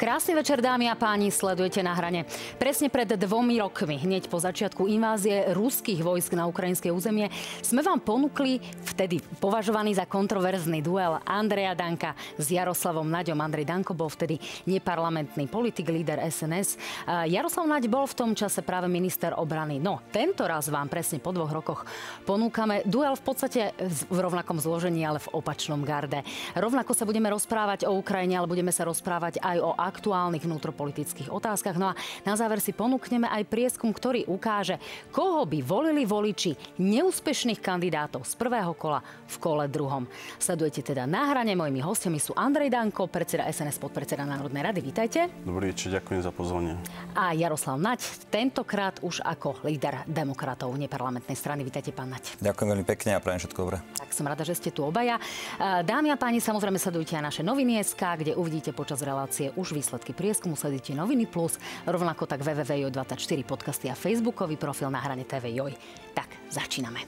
Krásny večer, dámy a páni, sledujete Na hrane. Presne pred 2 rokmi, hneď po začiatku invázie ruských vojsk na ukrajinské územie, sme vám ponúkli vtedy považovaný za kontroverzný duel Andreja Danka s Jaroslavom Naďom. Andrej Danko bol vtedy neparlamentný politik, líder SNS. Jaroslav Naď bol v tom čase práve minister obrany. No, tento raz vám presne po 2 rokoch ponúkame duel v podstate v rovnakom zložení, ale v opačnom garde. Rovnako sa budeme rozprávať o Ukrajine, ale budeme sa rozprávať aj o aktuálnych vnútropolitických otázkach. No a na záver si ponúkneme aj prieskum, ktorý ukáže, koho by volili voliči neúspešných kandidátov z prvého kola v kole druhom. Sledujete teda Na hrane. Mojimi hostiami sú Andrej Danko, predseda SNS, podpredseda Národnej rady. Vítajte. Dobrý večer, ďakujem za pozvanie. A Jaroslav Naď, tentokrát už ako líder demokratov neparlamentnej strany. Vítajte, pán Naď. Ďakujem veľmi pekne a prajem všetko dobré. Tak som rada, že ste tu obaja. Dámy a páni, samozrejme sledujte aj naše Noviny.sk, kde uvidíte počas relácie už výsledky prieskumu. Sledujte Noviny Plus, rovnako tak www.joj24 podcasty a facebookový profil Na hrane TV Joj. Tak, začíname.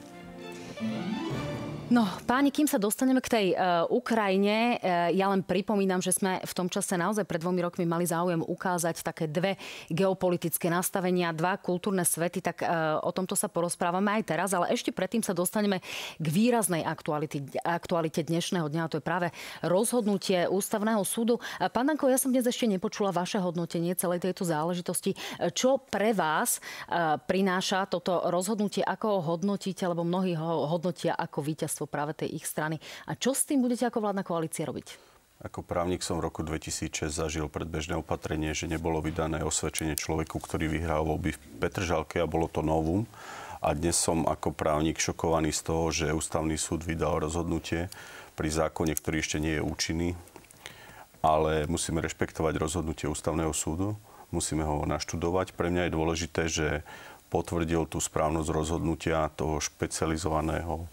No, páni, kým sa dostaneme k tej Ukrajine, ja len pripomínam, že sme v tom čase naozaj pred 2 rokmi mali záujem ukázať také 2 geopolitické nastavenia, 2 kultúrne svety, tak o tomto sa porozprávame aj teraz, ale ešte predtým sa dostaneme k výraznej aktualite dnešného dňa, a to je práve rozhodnutie Ústavného súdu. Pán Danko, ja som dnes ešte nepočula vaše hodnotenie celej tejto záležitosti. Čo pre vás prináša toto rozhodnutie, ako ho hodnotíte, lebo mnohí ho hodnotia ako víťaz práve tej ich strany. A čo s tým budete ako vládna koalícia robiť? Ako právnik som v roku 2006 zažil predbežné opatrenie, že nebolo vydané osvedčenie človeku, ktorý vyhral voľby v Petržalke, a bolo to novum. A dnes som ako právnik šokovaný z toho, že Ústavný súd vydal rozhodnutie pri zákone, ktorý ešte nie je účinný. Ale musíme rešpektovať rozhodnutie Ústavného súdu. Musíme ho naštudovať. Pre mňa je dôležité, že potvrdil tú správnosť rozhodnutia toho špecializovaného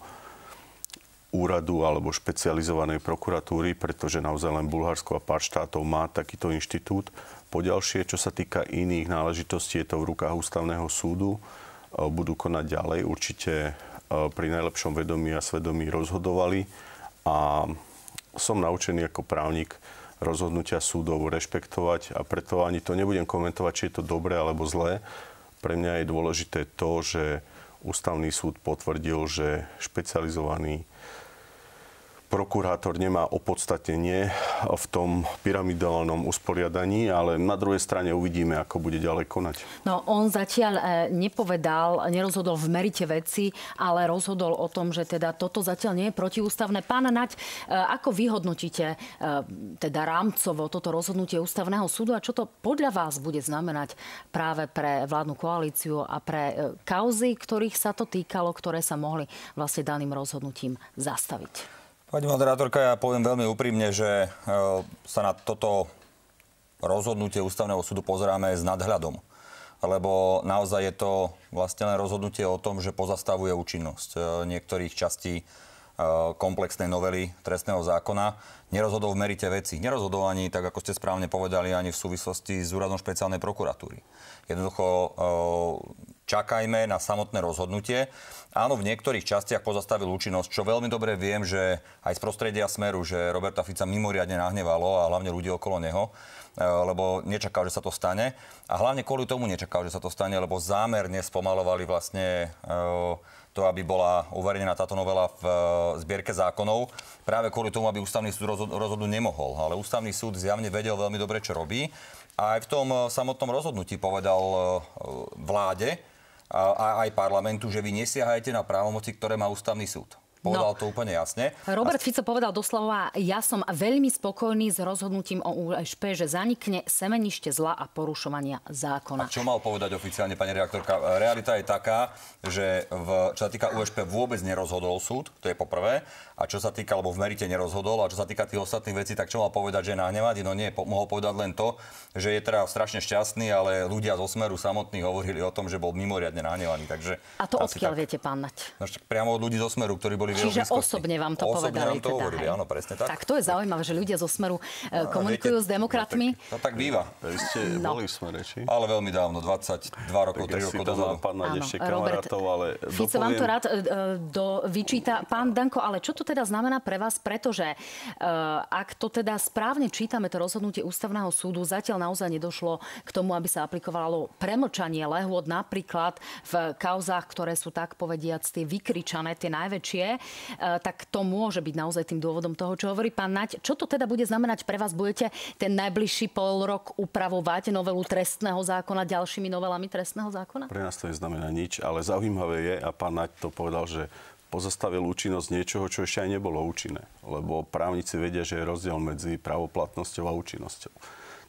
úradu alebo špecializovanej prokuratúry, pretože naozaj len Bulharsko a pár štátov má takýto inštitút. Poďalšie, čo sa týka iných náležitostí, je to v rukách Ústavného súdu. Budú konať ďalej. Určite pri najlepšom vedomí a svedomí rozhodovali. A som naučený ako právnik rozhodnutia súdov rešpektovať, a preto ani to nebudem komentovať, či je to dobré alebo zlé. Pre mňa je dôležité to, že Ústavný súd potvrdil, že špecializovaný prokurátor nemá opodstatnenie v tom pyramidálnom usporiadaní, ale na druhej strane uvidíme, ako bude ďalej konať. No, on zatiaľ nerozhodol v merite veci, ale rozhodol o tom, že teda toto zatiaľ nie je protiústavné. Pán Naď, ako vyhodnotíte teda rámcovo toto rozhodnutie Ústavného súdu a čo to podľa vás bude znamenať práve pre vládnu koalíciu a pre kauzy, ktorých sa to týkalo, ktoré sa mohli vlastne daným rozhodnutím zastaviť? Pani moderátorka, ja poviem veľmi úprimne, že sa na toto rozhodnutie Ústavného súdu pozeráme s nadhľadom. Lebo naozaj je to vlastne len rozhodnutie o tom, že pozastavuje účinnosť niektorých častí komplexnej novely trestného zákona. Nerozhodol v merite veci. Nerozhodol ani, tak ako ste správne povedali, ani v súvislosti s úradom špeciálnej prokuratúry. Jednoducho čakajme na samotné rozhodnutie. Áno, v niektorých častiach pozastavil účinnosť, čo veľmi dobre viem, že aj z prostredia Smeru, že Roberta Fica mimoriadne nahnevalo a hlavne ľudí okolo neho, lebo nečakal, že sa to stane. A hlavne kvôli tomu nečakal, že sa to stane, lebo zámerne spomalovali vlastne to, aby bola uverejnená táto novela v zbierke zákonov, práve kvôli tomu, aby Ústavný súd rozhodnúť nemohol. Ale Ústavný súd zjavne vedel veľmi dobre, čo robí. A aj v tom samotnom rozhodnutí povedal vláde a aj parlamentu, že vy nesiahajte na právomoci, ktoré má Ústavný súd. Povedal to úplne jasne. Robert Fico povedal doslova, ja som veľmi spokojný s rozhodnutím o USP, že zanikne semenište zla a porušovania zákona. A čo mal povedať oficiálne, pani redaktorka? Realita je taká, že čo sa týka USP vôbec nerozhodol súd, to je poprvé. A čo sa týka, alebo v merite nerozhodol, a čo sa týka tých ostatných vecí, tak čo mal povedať, že je nahnevaný? No nie, mohol povedať len to, že je teda strašne šťastný, ale ľudia zo Smeru samotní hovorili o tom, že bol mimoriadne nahnevaný. Takže a to odkiaľ viete, pán Naď? No, priamo od ľudí zo Smeru, ktorí boli Čiže osobne vám to povedali. Osobne nám to hovorili, áno, presne tak. Tak to je zaujímavé, že ľudia zo Smeru komunikujú s demokratmi. To tak býva. Vy ste boli v Smere, či? Ale veľmi dávno, 22 rokov, 3 rokov dozadu. Robert Fico vám to rád vyčíta. Pán Danko, ale čo to teda znamená pre vás? Pretože ak to teda správne čítame, to rozhodnutie Ústavného súdu, zatiaľ naozaj nedošlo k tomu, aby sa aplikovalo premlčanie lehôd, napríklad v kauzách, ktoré sú tak povediac tie vykričané, tie najväčšie, tak to môže byť naozaj tým dôvodom toho, čo hovorí pán Naď. Čo to teda bude znamenať pre vás? Budete ten najbližší pol rok upravovať novelu trestného zákona ďalšími novelami trestného zákona? Pre nás to neznamená nič, ale zaujímavé je, a pán Naď to povedal, že pozastavil účinnosť niečoho, čo ešte aj nebolo účinné. Lebo právnici vedia, že je rozdiel medzi právoplatnosťou a účinnosťou.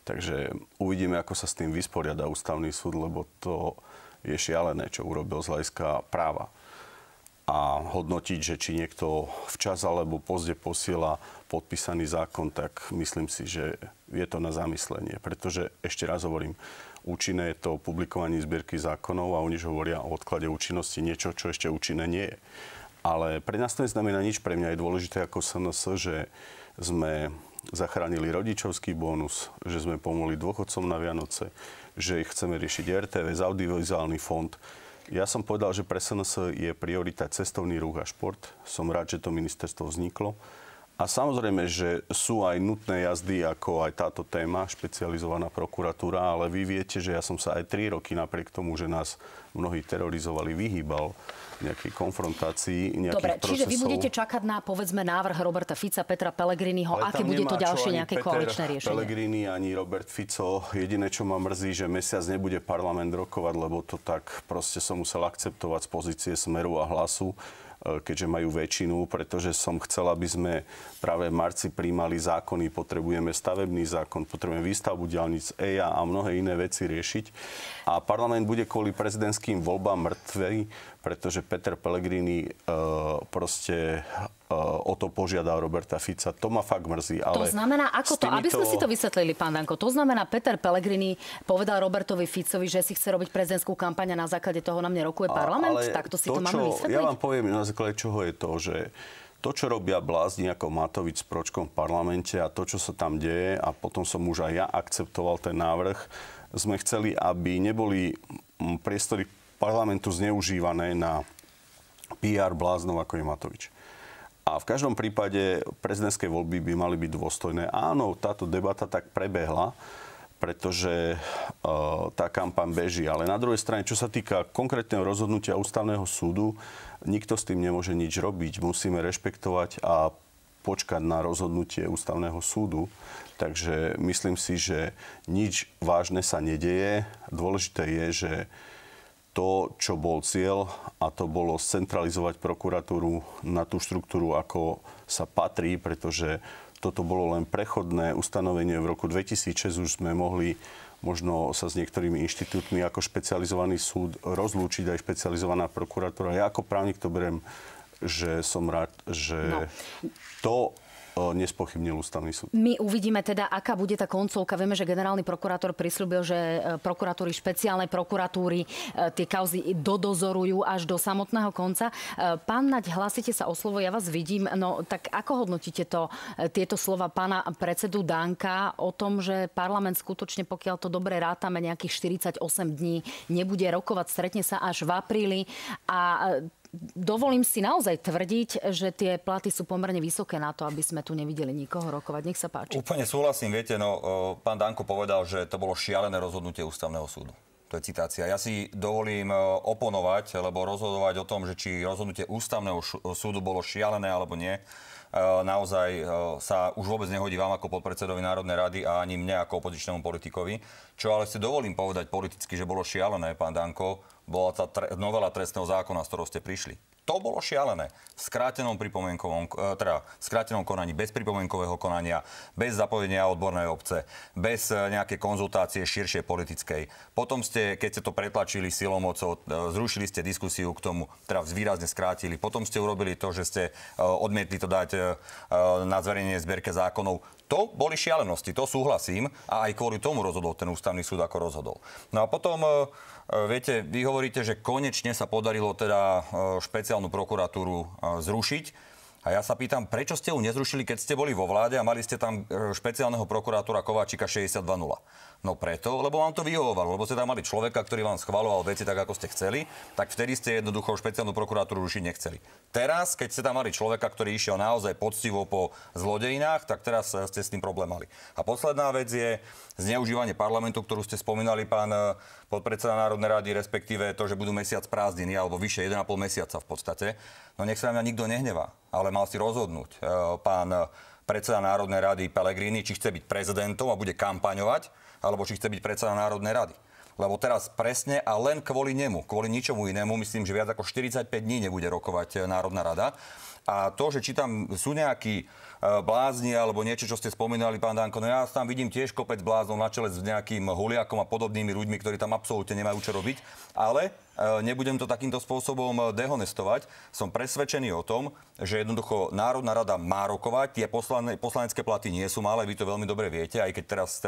Takže uvidíme, ako sa s tým vysporiada Ústavný súd, lebo to je šialené, čo urobil z hľadiska práva. A hodnotiť, že či niekto včas alebo pozde posiela podpísaný zákon, tak myslím si, že je to na zamyslenie. Pretože, ešte raz hovorím, účinné je to publikovanie zbierky zákonov a oni hovoria o odklade účinnosti niečo, čo ešte účinné nie je. Ale pre nás to neznamená nič. Pre mňa je dôležité ako SNS, že sme zachránili rodičovský bonus, že sme pomohli dôchodcom na Vianoce, že chceme riešiť RTVS, audiovizuálny fond. Ja som povedal, že pre SNS je priorita cestovný ruch a šport. Som rád, že to ministerstvo vzniklo. A samozrejme, že sú aj nutné jazdy, ako aj táto téma, špecializovaná prokuratúra, ale vy viete, že ja som sa aj 3 roky napriek tomu, že nás mnohí terorizovali, vyhýbal nejakej konfrontácii, nejakých Dobre, procesov. čiže vy budete čakať na, povedzme, návrh Roberta Fica, Petra Pellegriniho, aké bude to ďalšie nejaké koaličné riešenie? Pellegrini ani Robert Fico. Jediné, čo ma mrzí, že mesiac nebude parlament rokovať, lebo to tak proste som musel akceptovať z pozície Smeru a Hlasu, keďže majú väčšinu, pretože som chcel, aby sme práve v marci prijímali zákony, potrebujeme stavebný zákon, potrebujeme výstavbu diaľnic EIA a mnohé iné veci riešiť. A parlament bude kvôli prezidentským voľbám mŕtvej, pretože Peter Pellegrini o to požiadal Roberta Fica. To ma fakt mrzí. Ale to znamená, ako to? Aby sme si to vysvetlili, pán Danko. To znamená, Peter Pellegrini povedal Robertovi Ficovi, že si chce robiť prezidentskú kampaň a na základe toho na mne rokuje parlament? Takto si to máme vysvetliť? Ja vám poviem, na základe čoho je to, že to, čo robia blázni ako Matovič s Pročkom v parlamente a to, čo sa tam deje, a potom som už aj ja akceptoval ten návrh, sme chceli, aby neboli priestory parlamentu zneužívané na PR bláznov, ako je Matovič. A v každom prípade prezidentské voľby by mali byť dôstojné. Áno, táto debata tak prebehla, pretože tá kampaň beží. Ale na druhej strane, čo sa týka konkrétneho rozhodnutia Ústavného súdu, nikto s tým nemôže nič robiť. Musíme rešpektovať a počkať na rozhodnutie Ústavného súdu. Takže myslím si, že nič vážne sa nedeje. Dôležité je, že to, čo bol cieľ, a to bolo centralizovať prokuratúru na tú štruktúru, ako sa patrí, pretože toto bolo len prechodné ustanovenie. V roku 2006 už sme mohli možno sa s niektorými inštitútmi ako špecializovaný súd rozlúčiť aj špecializovaná prokuratúra. Ja ako právnik to beriem, že som rád, že to nespochybnil Ústavný súd. My uvidíme teda, aká bude tá koncovka. Vieme, že generálny prokurátor prisľúbil, že prokuratúry, špeciálnej prokuratúry tie kauzy dodozorujú až do samotného konca. Pán Naď, hlásite sa o slovo, ja vás vidím. No tak ako hodnotíte tieto slova pána predsedu Danka o tom, že parlament skutočne, pokiaľ to dobre rátame, nejakých 48 dní nebude rokovať, stretne sa až v apríli a dovolím si naozaj tvrdiť, že tie platy sú pomerne vysoké na to, aby sme tu nevideli nikoho rokovať. Nech sa páči. Úplne súhlasím. Viete, pán Danko povedal, že to bolo šialené rozhodnutie Ústavného súdu. To je citácia. Ja si dovolím oponovať, lebo rozhodovať o tom, že či rozhodnutie Ústavného súdu bolo šialené alebo nie, naozaj sa už vôbec nehodí vám ako podpredsedovi Národnej rady a ani mne ako opozičnému politikovi. Čo ale si dovolím povedať politicky, že bolo šialené, pán Danko, bola tá novela trestného zákona, s ktorou ste prišli. To bolo šialené. V skrátenom konaní, bez pripomienkového konania, bez zapojenia odbornej obce, bez nejakej konzultácie širšej politickej. Potom keď ste to pretlačili silou mocou, zrušili ste diskusiu k tomu, teda výrazne skrátili. Potom ste urobili to, že ste odmietli to dať na zverejnenie zbierke zákonov. To boli šialenosti, to súhlasím a aj kvôli tomu rozhodol ten ústavný súd, ako rozhodol. No a potom, viete, vy hovoríte, že konečne sa podarilo teda špeciálnu prokuratúru zrušiť. A ja sa pýtam, prečo ste ju nezrušili, keď ste boli vo vláde a mali ste tam špeciálneho prokurátora Kováčika 62.0? No preto, lebo vám to vyhovovalo, lebo ste tam mali človeka, ktorý vám schvaľoval veci tak, ako ste chceli, tak vtedy ste jednoducho špeciálnu prokuratúru rušiť nechceli. Teraz, keď ste tam mali človeka, ktorý išiel naozaj poctivo po zlodejinách, tak teraz ste s tým problém mali. A posledná vec je zneužívanie parlamentu, ktorú ste spomínali, pán podpredseda Národnej rady, respektíve to, že budú mesiac prázdniny, alebo vyše 1,5 mesiaca v podstate. No nech sa na mňa nikto nehnevá, ale mal si rozhodnúť pán predseda Národnej rady Pellegrini, či chce byť prezidentom a bude kampaňovať, alebo či chce byť predseda Národnej rady. Lebo teraz presne a len kvôli nemu, kvôli ničomu inému, myslím, že viac ako 45 dní nebude rokovať Národná rada. A to, že či tam sú nejakí blázni alebo niečo, čo ste spomínali, pán Danko, no ja tam vidím tiež kopec bláznov na čele s nejakým Huliakom a podobnými ľuďmi, ktorí tam absolútne nemajú čo robiť, ale nebudem to takýmto spôsobom dehonestovať. Som presvedčený o tom, že jednoducho Národná rada má rokovať. Tie poslanecké platy nie sú malé, vy to veľmi dobre viete, aj keď teraz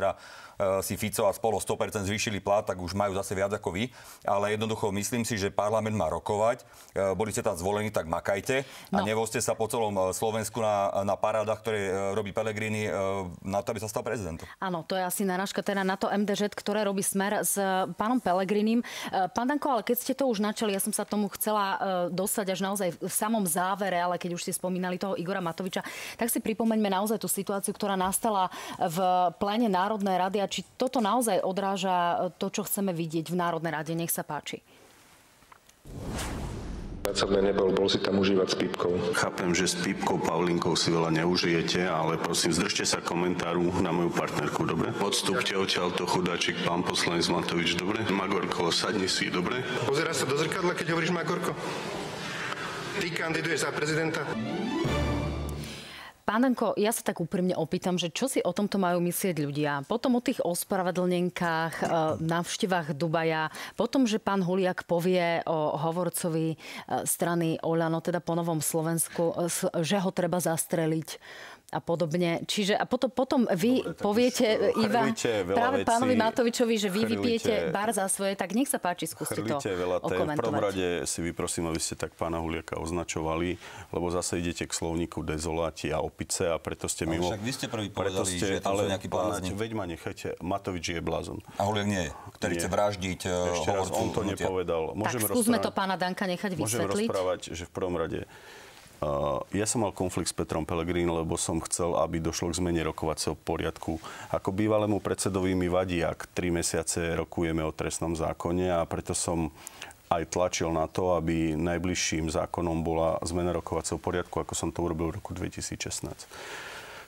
si Fico a spolu 100% zvýšili plat, tak už majú zase viac ako vy. Ale jednoducho myslím si, že parlament má rokovať. Boli ste tam zvolení, tak makajte. A nevozte sa po celom Slovensku na parádach, ktoré robí Pellegrini na to, aby sa stal prezidentom. Áno, to je asi narážka teda na to MDŽ, ktoré robí Smer s pánom Pellegrinim. Pán Danko, ale keď ste to už načali, ja som sa tomu chcela dostať až naozaj v samom závere, ale keď už ste spomínali toho Igora Matoviča, tak si pripomeňme naozaj tú situáciu, ktorá nastala v pléne Národnej rady a či toto naozaj odráža to, čo chceme vidieť v Národnej rade. Nech sa páči. Pracovné nebol si tam užívať s pípkou. Chápem, že s pípkou Paulinkou si veľa neužijete, ale prosím, zdržte sa komentáru na moju partnerku, dobre? Odstúpte odtiaľto chudáčik, pán poslanec Matovič, dobre? Magorko, sadni si, dobre? Pozeráš sa do zrkadla, keď hovoríš Magorko? Ty kandiduješ za prezidenta? Pán Danko, ja sa tak úprimne opýtam, že čo si o tomto majú myslieť ľudia? Potom o tých ospravedlnenkách, návštevách Dubaja, potom, že pán Huliak povie o hovorcovi strany Oľano, teda po Novom Slovensku, že ho treba zastreliť a podobne. Čiže a potom vy poviete Iva, práve pánovi Matovičovi, že vy vypijete bar za svoje, tak nech sa páči, skúste to okomentovať. V prvom rade si vyprosím, aby ste tak pána Huliaka označovali, lebo zase idete k slovníku dezoláti a opice a preto ste mimo. Však vy ste prvý povedali, že to sú nejaký blázni. Veď ma nechajte, Matovič je blázon. A Huliak nie je, ktorý chce vraždiť hovorcu. Ešte raz, on to nepovedal. Tak skúsme to pána Danka nechať vysvetliť. Môžem rozprávať, že v prvom rade ja som mal konflikt s Petrom Pellegrinim, lebo som chcel, aby došlo k zmene rokovacieho poriadku. Ako bývalému predsedovi mi vadí, ak 3 mesiace rokujeme o trestnom zákone a preto som aj tlačil na to, aby najbližším zákonom bola zmena rokovacieho poriadku, ako som to urobil v roku 2016.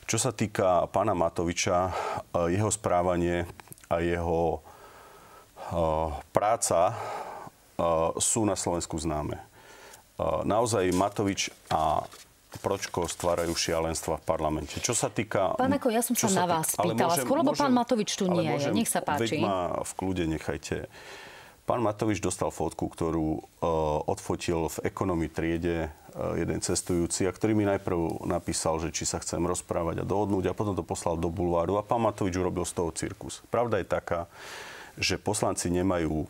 Čo sa týka pána Matoviča, jeho správanie a jeho práca sú na Slovensku známe. Naozaj Matovič a Pročko stvárajú šialenstva v parlamente. Čo sa týka... Pán Ako, ja som sa na vás pýtala. Skôr, lebo pán Matovič tu nie je. Nech sa páči. Veď ma v kľude nechajte. Pán Matovič dostal fotku, ktorú odfotil v ekonomii triede jeden cestujúci, a ktorý mi najprv napísal, že či sa chcem rozprávať a dohodnúť, a potom to poslal do bulváru a pán Matovič urobil z toho cirkus. Pravda je taká, že poslanci nemajú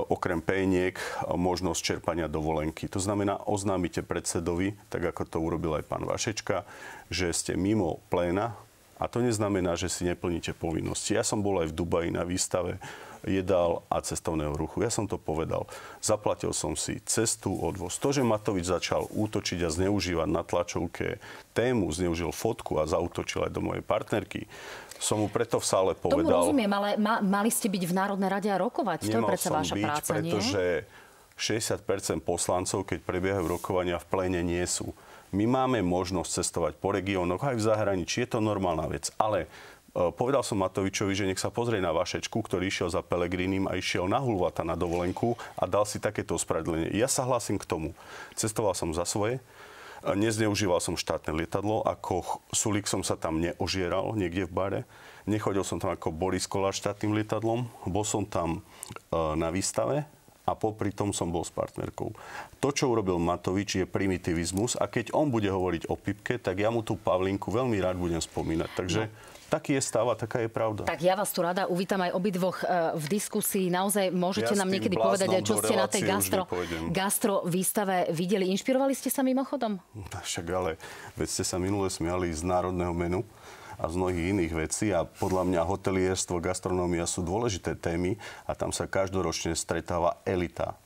okrem peniek možnosť čerpania dovolenky. To znamená, oznámite predsedovi, tak ako to urobil aj pán Vašečka, že ste mimo pléna, a to neznamená, že si neplníte povinnosti. Ja som bol aj v Dubaji na výstave jedál a cestovného ruchu. Ja som to povedal. Zaplatil som si cestu, odvoz. To, že Matovič začal útočiť a zneužívať na tlačovke tému, zneužil fotku a zaútočil aj do mojej partnerky, som mu preto v sále povedal... Tomu rozumiem, ale mali ste byť v Národnej rade a rokovať. To je predsa vaša práca, nie? Pretože 60% poslancov, keď prebiehajú rokovania, v pléne nie sú. My máme možnosť cestovať po regiónoch aj v zahraničí. Je to normálna vec. Ale povedal som Matovičovi, že nech sa pozrie na Vašečku, ktorý išiel za Pellegrinim a išiel na Hulvata na dovolenku a dal si takéto ospravedlnenie. Ja sa hlásim k tomu. Cestoval som za svoje. Nezneužíval som štátne lietadlo, ako Sulík som sa tam neožieral niekde v bare. Nechodil som tam ako Boris Kolář štátnym lietadlom. Bol som tam na výstave a popri tom som bol s partnerkou. To, čo urobil Matovič, je primitivizmus a keď on bude hovoriť o Pipke, tak ja mu tú Pavlinku veľmi rád budem spomínať. Takže taký je stav a taká je pravda. Tak ja vás tu rada uvítam aj obidvoch v diskusii. Naozaj môžete nám niekedy povedať, aj čo ste na tej gastro výstave videli. Inšpirovali ste sa mimochodom? Však ale, veď ste sa minule smiali z národného menu a z mnohých iných vecí a podľa mňa hotelierstvo, gastronómia sú dôležité témy a tam sa každoročne stretáva elita.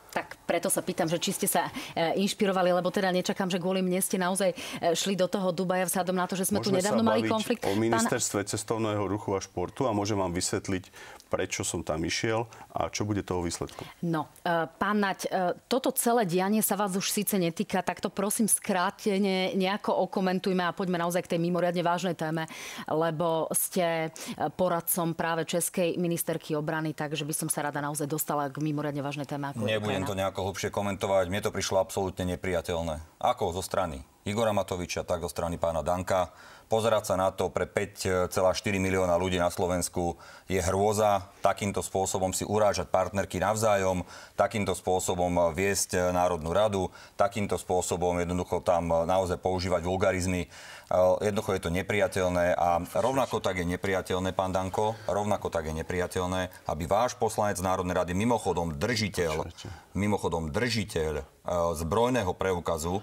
Tak preto sa pýtam, že či ste sa inšpirovali, lebo teda nečakám, že kvôli mne ste naozaj šli do toho Dubaja vzhľadom na to, že sme tu nedávno mali konflikt. O ministerstve cestovného ruchu a športu a môžem vám vysvetliť, prečo som tam išiel a čo bude toho výsledku. No, pán Naď, toto celé dianie sa vás už síce netýka, tak to prosím skrátene nejako okomentujme a poďme naozaj k tej mimoriadne vážnej téme, lebo ste poradcom práve českej ministerky obrany, takže by som sa rada naozaj dostala k mimoriadne vážnej téme. Nebudem to nejako hlbšie komentovať. Mne to prišlo absolútne nepriateľné. Ako zo strany Igora Matoviča, tak zo strany pána Danka. Pozerať sa na to pre 5,4 milióna ľudí na Slovensku je hrôza. Takýmto spôsobom si urážať partnerky navzájom, takýmto spôsobom viesť Národnú radu, takýmto spôsobom jednoducho tam naozaj používať vulgarizmy. Jednoducho je to nepriateľné a rovnako tak je nepriateľné, pán Danko, rovnako tak je nepriateľné, aby váš poslanec Národnej rady, mimochodom držiteľ zbrojného preukazu,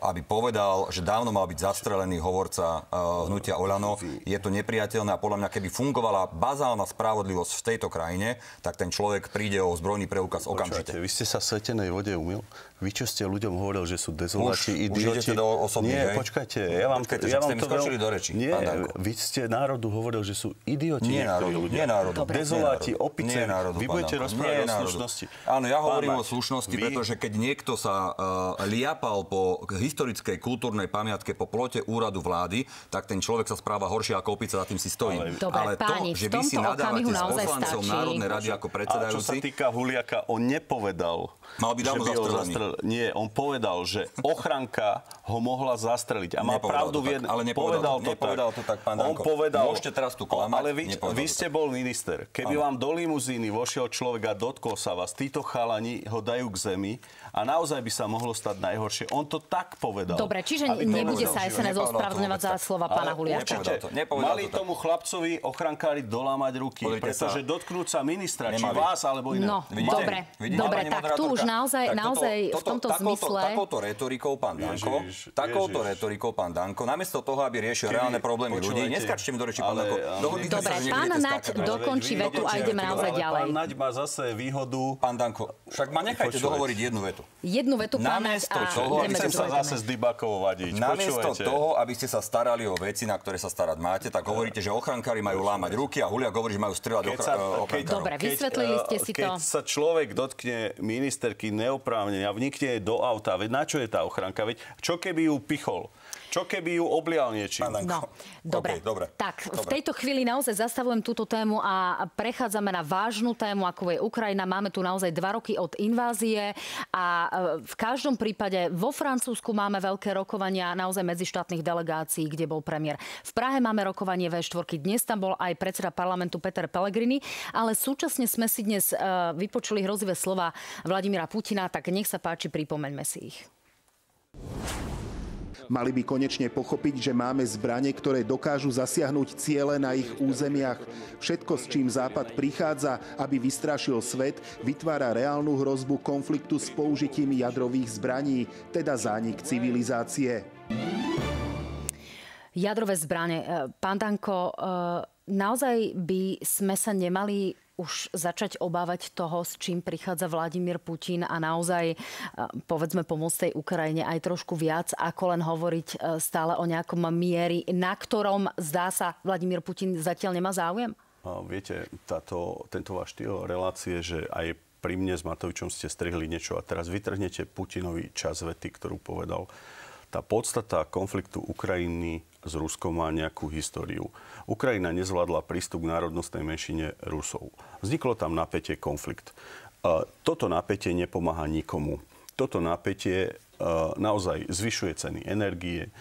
aby povedal, že dávno mal byť zastrelený hovorca hnutia Oľano. Je to nepriateľné a podľa mňa, keby fungovala bazálna spravodlivosť v tejto krajine, tak ten človek príde o zbrojný preukaz okamžite. Vy ste sa v svetenej vode umyl? Vy, čo ste ľuďom hovoril, že sú dezoláti, idioti? Už idete do osobných, Nie, počkajte. Ja vám ste mi skočili do reči, Nie, pán Danko. Vy ste národu hovoril, že sú idioti niektorí ľudia. Nie národu. Dezoláti, opice. Vy budete rozprávať o slušnosti. Áno, ja hovorím o slušnosti, pretože keď niekto sa liapal po historickej kultúrnej pamiatke po plote úradu vlády, tak ten človek sa správa horšie ako opica, za tým si stojím. Dobre, ale páni, že vy si nadávate s poslancom Národnej rady ako predsedajúci. A čo sa týka Huliaka, on nepovedal, mal by dávno zastrelený. Nie, on povedal, že ochranka ho mohla zastreliť. A má pravdu v jednom. Ale nepovedal to tak, pán Danko. On povedal, môžete teraz tu klamať. Ale vy ste bol minister. Keby vám do limuzíny vošiel človek a dotkol sa vás, títo chalani ho dajú k zemi a naozaj by sa mohlo stať najhoršie. On to tak povedal. Dobre, čiže nebude sa SNS ospravedlňovať za slova pána Huliaka. Mali tomu chlapcovi ochrankári dolámať ruky, pretože dotknúť sa ministra, či vás, alebo iné. No, dobre, tak tu už naozaj v tomto zmysle... Takouto retorikou, pán Danko, namiesto toho, aby riešil reálne problémy ľudí, neskačte mi do reči, pán Danko. Dobre, pán Naď dokončí vetu a ideme naozaj ďalej. Pán Naď má zase výhodu... Pán Danko, však ma nechajte dohovoriť jednu vetu. Jednu vetu, pán Naď, a ideme do sa zase s Dybákovou vadiť. Namiesto toho, aby ste sa starali o veci, na ktoré sa starať máte, tak hovoríte, že ochrankári majú lámať ruky a Huliak hovorí, že majú strieľať ochránkarov. Dobre, vysvetlili ste si to. Keď sa človek dotkne ministerky neoprávnene a vnikne jej do auta, veď na čo je tá ochránka? Veď čo keby ju pichol? Čo keby ju oblial niečím? No, dobre. Tak, v tejto chvíli naozaj zastavujem túto tému a prechádzame na vážnu tému, ako je Ukrajina. Máme tu naozaj 2 roky od invázie a v každom prípade vo Francúzsku máme veľké rokovania naozaj medzištátnych delegácií, kde bol premiér. V Prahe máme rokovanie V4. Dnes tam bol aj predseda parlamentu Peter Pellegrini, ale súčasne sme si dnes vypočuli hrozivé slova Vladimíra Putina, tak nech sa páči, pripomeňme si ich. Mali by konečne pochopiť, že máme zbrane, ktoré dokážu zasiahnuť ciele na ich územiach. Všetko, s čím Západ prichádza, aby vystrašil svet, vytvára reálnu hrozbu konfliktu s použitím jadrových zbraní, teda zánik civilizácie. Jadrové zbrane. Pán Danko, naozaj by sme sa nemali už začať obávať toho, s čím prichádza Vladimír Putin a naozaj, povedzme, pomôcť tej Ukrajine aj trošku viac, ako len hovoriť stále o nejakom miery, na ktorom, zdá sa, Vladimír Putin zatiaľ nemá záujem? Viete, tento váš štýl relácie, že aj pri mne s Matovičom ste strihli niečo a teraz vytrhnete Putinovi čas vety, ktorú povedal. Tá podstata konfliktu Ukrajiny s Ruskom má nejakú históriu. Ukrajina nezvládla prístup k národnostnej menšine Rusov. Vzniklo tam napätie, konflikt. Toto napätie nepomáha nikomu. Toto napätie naozaj zvyšuje ceny energie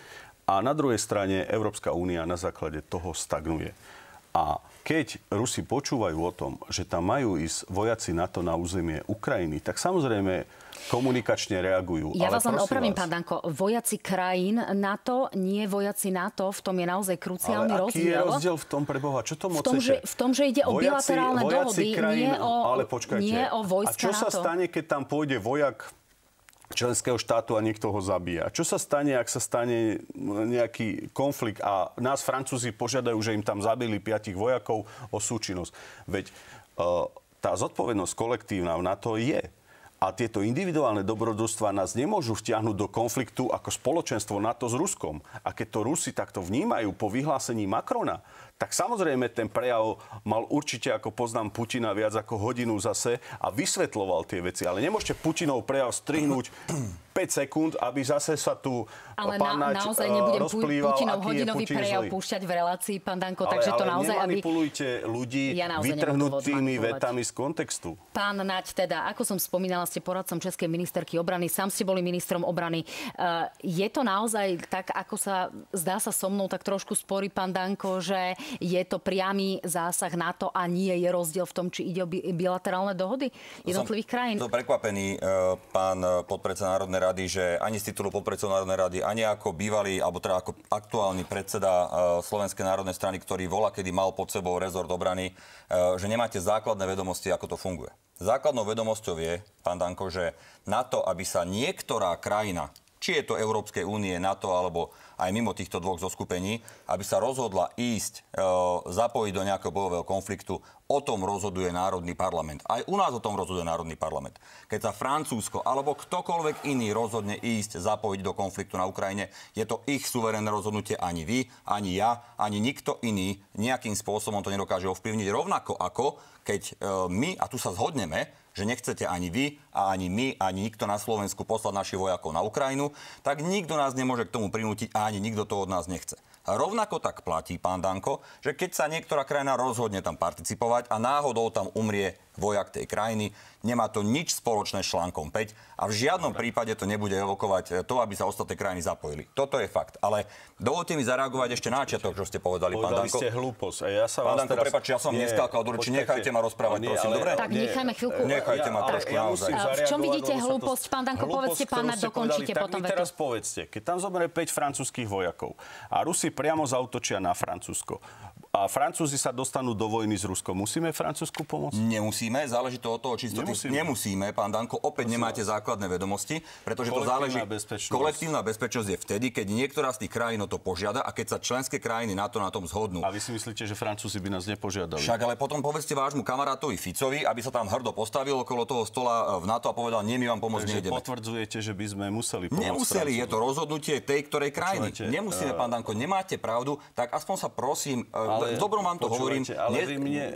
a na druhej strane Európska únia na základe toho stagnuje. A keď Rusi počúvajú o tom, že tam majú ísť vojaci NATO na územie Ukrajiny, tak samozrejme komunikačne reagujú. Ja vás len opravím, pán Danko. Vojaci krajín NATO, nie vojaci NATO, v tom je naozaj kruciálny rozdiel. Ale aký je rozdiel v tom, preboha? Čo tomu chcete? V tom, že ide o bilaterálne dohody, krajín, nie o vojska NATO. A čo sa stane, keď tam pôjde vojak členského štátu a niekto ho zabíja? Čo sa stane, ak sa stane nejaký konflikt a nás Francúzi požiadajú, že im tam zabili 5 vojakov o súčinnosť? Veď tá zodpovednosť kolektívna v NATO je. A tieto individuálne dobrodružstvá nás nemôžu vtiahnuť do konfliktu ako spoločenstvo NATO s Ruskom. A keď to Rusi takto vnímajú po vyhlásení Macrona, tak samozrejme ten prejav mal určite, ako poznám Putina, viac ako hodinu zase a vysvetľoval tie veci. Ale nemôžete Putinov prejav strihnúť 5 sekúnd, aby zase sa tu pán Naď naozaj nebudem rozplýval, Putinov aký je hodinový Putin prejav zlý. púšťať v relácii, pán Danko, takže to naozaj, nemanipulujte ľudí vytrhnutými vetami z kontextu. Pán Naď, teda, ako som spomínala, ste poradcom Českej ministerky obrany, sám ste boli ministrom obrany. Je to naozaj tak, ako sa zdá sa so mnou, tak trošku sporí pán Danko, že je to priamy zásah NATO a nie je rozdiel v tom, či ide o bilaterálne dohody jednotlivých krajín? Som prekvapený, pán podpredseda Národnej rady, že ani z titulu podpredsedu Národnej rady, ani ako bývalý, alebo teda ako aktuálny predseda Slovenskej národnej strany, ktorý volá, kedy mal pod sebou rezort obrany, že nemáte základné vedomosti, ako to funguje. Základnou vedomosťou je, pán Danko, že na to, aby sa niektorá krajina, či je to Európskej únie, NATO alebo aj mimo týchto dvoch zoskupení, aby sa rozhodla ísť, zapojiť do nejakého bojového konfliktu, o tom rozhoduje Národný parlament. Aj u nás o tom rozhoduje Národný parlament. Keď sa Francúzsko alebo ktokoľvek iný rozhodne ísť, zapojiť do konfliktu na Ukrajine, je to ich suverénne rozhodnutie. Ani vy, ani ja, ani nikto iný nejakým spôsobom to nedokáže ovplyvniť. Rovnako ako keď my, a tu sa zhodneme, že nechcete ani vy, a ani my, ani nikto na Slovensku poslať našich vojakov na Ukrajinu, tak nikto nás nemôže k tomu prinútiť a ani nikto to od nás nechce. A rovnako tak platí, pán Danko, že keď sa niektorá krajina rozhodne tam participovať a náhodou tam umrie vojak tej krajiny, nemá to nič spoločné s článkom 5 a v žiadnom prípade to nebude evokovať to, aby sa ostatné krajiny zapojili. Toto je fakt. Ale dovolte mi zareagovať ešte na začiatok, čo ste povedali, pán Danko. Povedali ste hlúposť. A ja sa pán vás Danko, teraz... prepáčte, ja som neskákal do reči. Nechajte ma rozprávať, prosím, dobre? Tak nechajme chvíľku. Nechajte ma trošku, naozaj. V čom vidíte hlúposť? Pán Danko, povedzte, pán Naď, dokončite potom vetu. Teraz povedzte, keď tam zomrie 5 francúzskych vojakov a Rusi priamo zaútočia na Francúzsko a Francúzi sa dostanú do vojny s Ruskom, musíme Francúzsku pomôcť? Nemusíme, záleží to od toho, či nemusíme, pán Danko, opäť nemáte základné vedomosti, pretože to záleží. Kolektívna bezpečnosť je vtedy, keď niektorá z tých krajín o to požiada a keď sa členské krajiny NATO na tom zhodnú. A vy si myslíte, že Francúzi by nás nepožiadali? Však ale potom povedzte vášmu kamarátovi Ficovi, aby sa tam hrdo postavil okolo toho stola v NATO a povedal, nie, my vám pomôcť nejdeme. Potvrdzujete, že by sme museli pomôcť. Nemuseli, je to rozhodnutie tej ktorej krajiny. Nemusíme, pán Danko, nemáte pravdu, tak aspoň sa prosím, v dobrom vám to hovorím,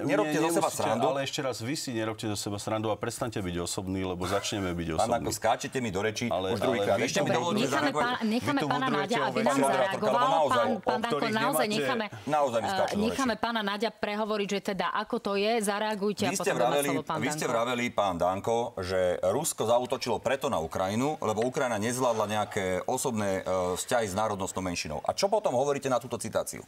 nerobte zo seba srandu. Ale ešte raz, vy si nerobte zo seba srandu a prestaňte byť osobný, lebo začneme byť osobní. Pán Danko, skáčete mi do reči už druhýkrát. Ešte mi dovolte zareagovať. Necháme pána Naďa, aby nám zareagoval. Pán Danko, naozaj necháme pána Naďa prehovoriť, že teda ako to je, zareagujte a potom dáme slovo pán Danko. Vy ste vraveli, pán Danko, že Rusko zaútočilo preto na Ukrajinu, lebo Ukrajina nezvládla nejaké osobné vzťahy s národnostnou menšinou. A čo potom hovoríte na túto citáciu?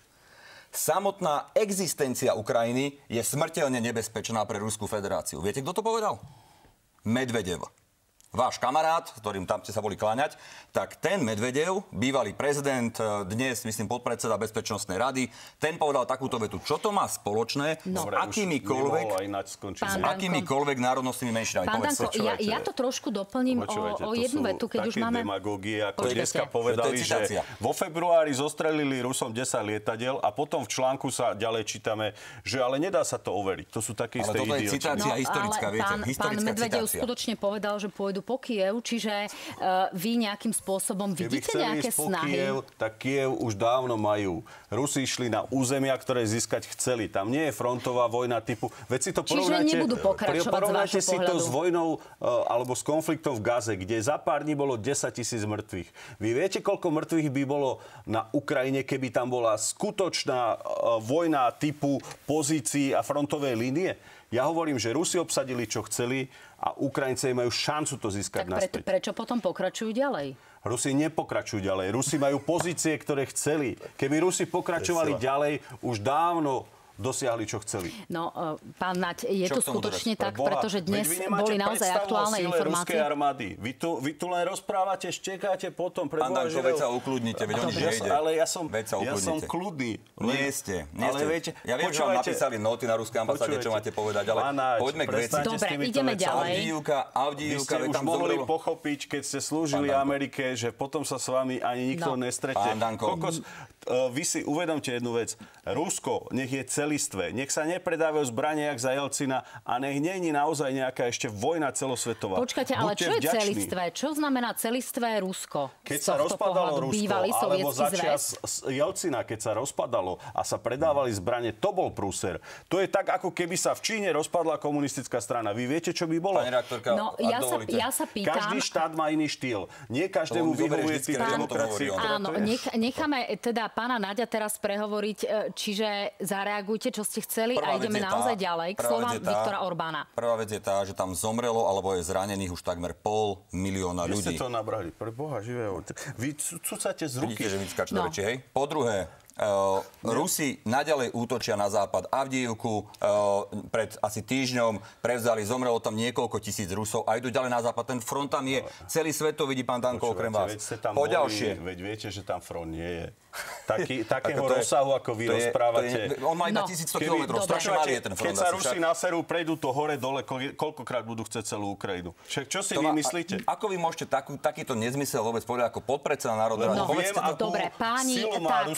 Samotná existencia Ukrajiny je smrteľne nebezpečná pre Ruskú federáciu. Viete, kto to povedal? Medvedev. Váš kamarát, s ktorým tam ste sa boli kláňať, tak ten Medvedev, bývalý prezident, dnes, myslím, podpredseda Bezpečnostnej rady, ten povedal takúto vetu. Čo to má spoločné s akýmikoľvek národnostnými menšinami? Pán Danko, ja to trošku doplním o jednu vetu, keď už máme... Demagógie, ako dneska povedali, že vo februári zostrelili Rusom 10 lietadiel a potom v článku sa ďalej čítame, že ale nedá sa to overiť. To sú také isté idioti. Ale toto je citácia historická, viete, pán Medvedev skutočne povedal, že pôjdu po Kyjev, čiže vy nejakým spôsobom vidíte nejaké snahy? Kiev, tak Kyjev už dávno majú. Rusi išli na územia, ktoré získať chceli. Tam nie je frontová vojna typu... Veď si to čiže nebudú pokračovať z vášho pohľadu. Porovnáte si to s vojnou alebo s konfliktom v Gaze, kde za pár dní bolo 10 000 mŕtvych. Vy viete, koľko mŕtvych by bolo na Ukrajine, keby tam bola skutočná vojna typu pozícií a frontovej línie? Ja hovorím, že Rusi obsadili, čo chceli a Ukrajinci majú šancu to získať naspäť. Prečo potom pokračujú ďalej? Rusi nepokračujú ďalej. Rusi majú pozície, ktoré chceli. Keby Rusi pokračovali ďalej, už dávno dosiahli, čo chceli. No, pán Naď, je to skutočne tak, Boha, pretože dnes boli naozaj aktuálne informácie. Ruskej armády. Vy tu len rozprávate, štekáte potom. Pán Danko, veď sa ukludnite, veď o nič nejde. Ale ja som kľudný. Nie ste. Ale viete, ja viem, že vám napísali noty na ruskej ambasáde, čo máte povedať, ale poďme k veci. Dobre, ideme ďalej. Vy ste už mohli pochopiť, keď ste slúžili Amerike, že potom sa s vami ani nikto nestretne. Pán Danko. Vy si uvedomte jednu vec. Rusko nech je celistvé. Nech sa nepredávajú zbranie jak za Jelcina a nech nie je naozaj nejaká ešte vojna celosvetová. Počkajte, ale čo je celistvé? Čo znamená celistvé Rusko? Keď sa rozpadalo Rusko, alebo začias Jelcina, keď sa rozpadalo a sa predávali zbranie, to bol prúser. To je tak, ako keby sa v Číne rozpadla komunistická strana. Vy viete, čo by bolo? Pani redaktorka, ja sa pýtam... Každý štát má iný štýl. Nie každému vyhovuje tým demokracie. Áno, necháme teda pána Naďa teraz prehovoriť, čiže zareagujte, čo ste chceli a ideme naozaj ďalej k slovám Viktora Orbána. Prvá vec je tá, že tam zomrelo alebo je zranených už takmer 500 000 ľudí. Vy ste to nabrali, pre Boha živého. Vy cucate z ruky. Vidíte, že mi skáču do reči, hej? Po druhé, Rusi naďalej útočia na západ. Avdijivku pred asi týždňom prevzali, zomrelo tam niekoľko tisíc Rusov a idú ďalej na západ. Ten front tam je. Celý svet to vidí, pán Danko, okrem vás. Poďalšie. Veď viete, že tam front nie je. Takého rozsahu, ako vy rozprávate. On má iba 1100 km. Strašne malý je ten front. Keď sa Rusi naserú, prejdú to hore, dole, koľkokrát budú chcieť celú Ukrajinu. Však čo si vy myslíte? Ako vy môžete takýto nezmysel vôbec povedať ako podpredseda Národnej rady? Dobre, páni, tak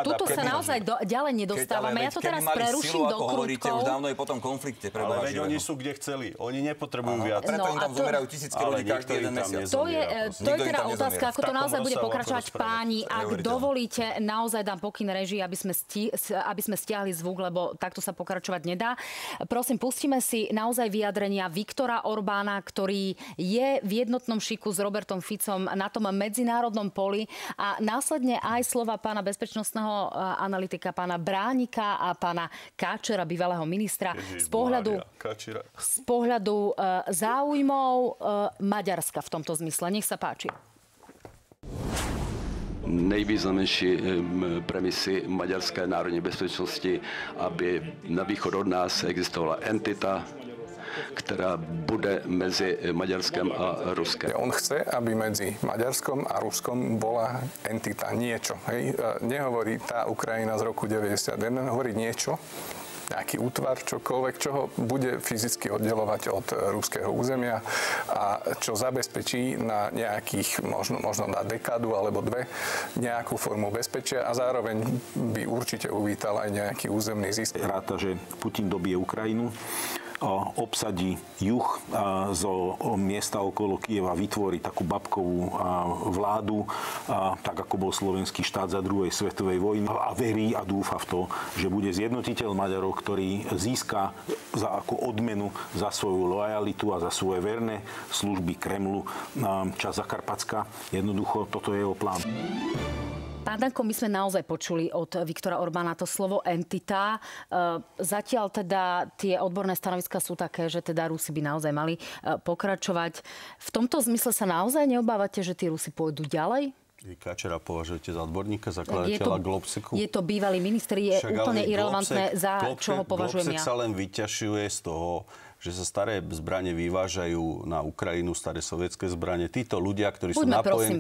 tuto sa naozaj ďalej nedostávame. Ja to teraz preruším do krútkov. Už dávno je potom konflikte. Ale veď oni sú kde chceli. Oni nepotrebujú viac. Preto im tam zomierajú tisícky ľudí každý jeden mesiac. To je teda otázka, ako to naozaj bude pokračovať. Páni, ak dovolíte, naozaj dám pokyn režii, aby sme stiahli zvuk, lebo takto sa pokračovať nedá. Prosím, pustíme si naozaj vyjadrenia Viktora Orbána, ktorý je v jednotnom šiku s Robertom Ficom na tom medzinárodnom poli a následne aj slova pána bezpečnostného analytika pána Bránika a pána Káčera, bývalého ministra, z pohľadu záujmov Maďarska v tomto zmysle. Nech sa páči. Nejvýznamnější premisy maďarské národní bezpečnosti, aby na východ od nás existovala entita, ktorá bude medzi Maďarskom a Ruskom. On chce, aby medzi Maďarskom a Ruskom bola entita, niečo. Hej? Nehovorí tá Ukrajina z roku 91, hovorí niečo, nejaký útvar, čokoľvek, čo ho bude fyzicky oddelovať od ruského územia a čo zabezpečí na nejakých, možno na dekádu alebo dve, nejakú formu bezpečia a zároveň by určite uvítal aj nejaký územný zisk. Ráta, že Putin dobije Ukrajinu, obsadí juh zo miesta okolo Kyjeva, vytvorí takú babkovú vládu, tak ako bol slovenský štát za druhej svetovej vojny a verí a dúfa v to, že bude zjednotiteľ Maďarov, ktorý získa za akú odmenu za svoju lojalitu a za svoje verné služby Kremlu časť Zakarpatska. Jednoducho, toto je jeho plán. Pán Danko, my sme naozaj počuli od Viktora Orbána to slovo entita. Zatiaľ teda tie odborné stanoviská sú také, že teda Rusi by naozaj mali pokračovať. V tomto zmysle sa naozaj neobávate, že tí Rusi pôjdu ďalej? Vy Káčera považujete za odborníka, zakladateľa Globseku? Je to bývalý minister, je úplne irelevantné, za čo ho považujem ja. Globsek sa len vyťažuje z toho, že sa staré zbrane vyvážajú na Ukrajinu, staré sovietské zbrane. Títo ľudia, ktorí sú napojení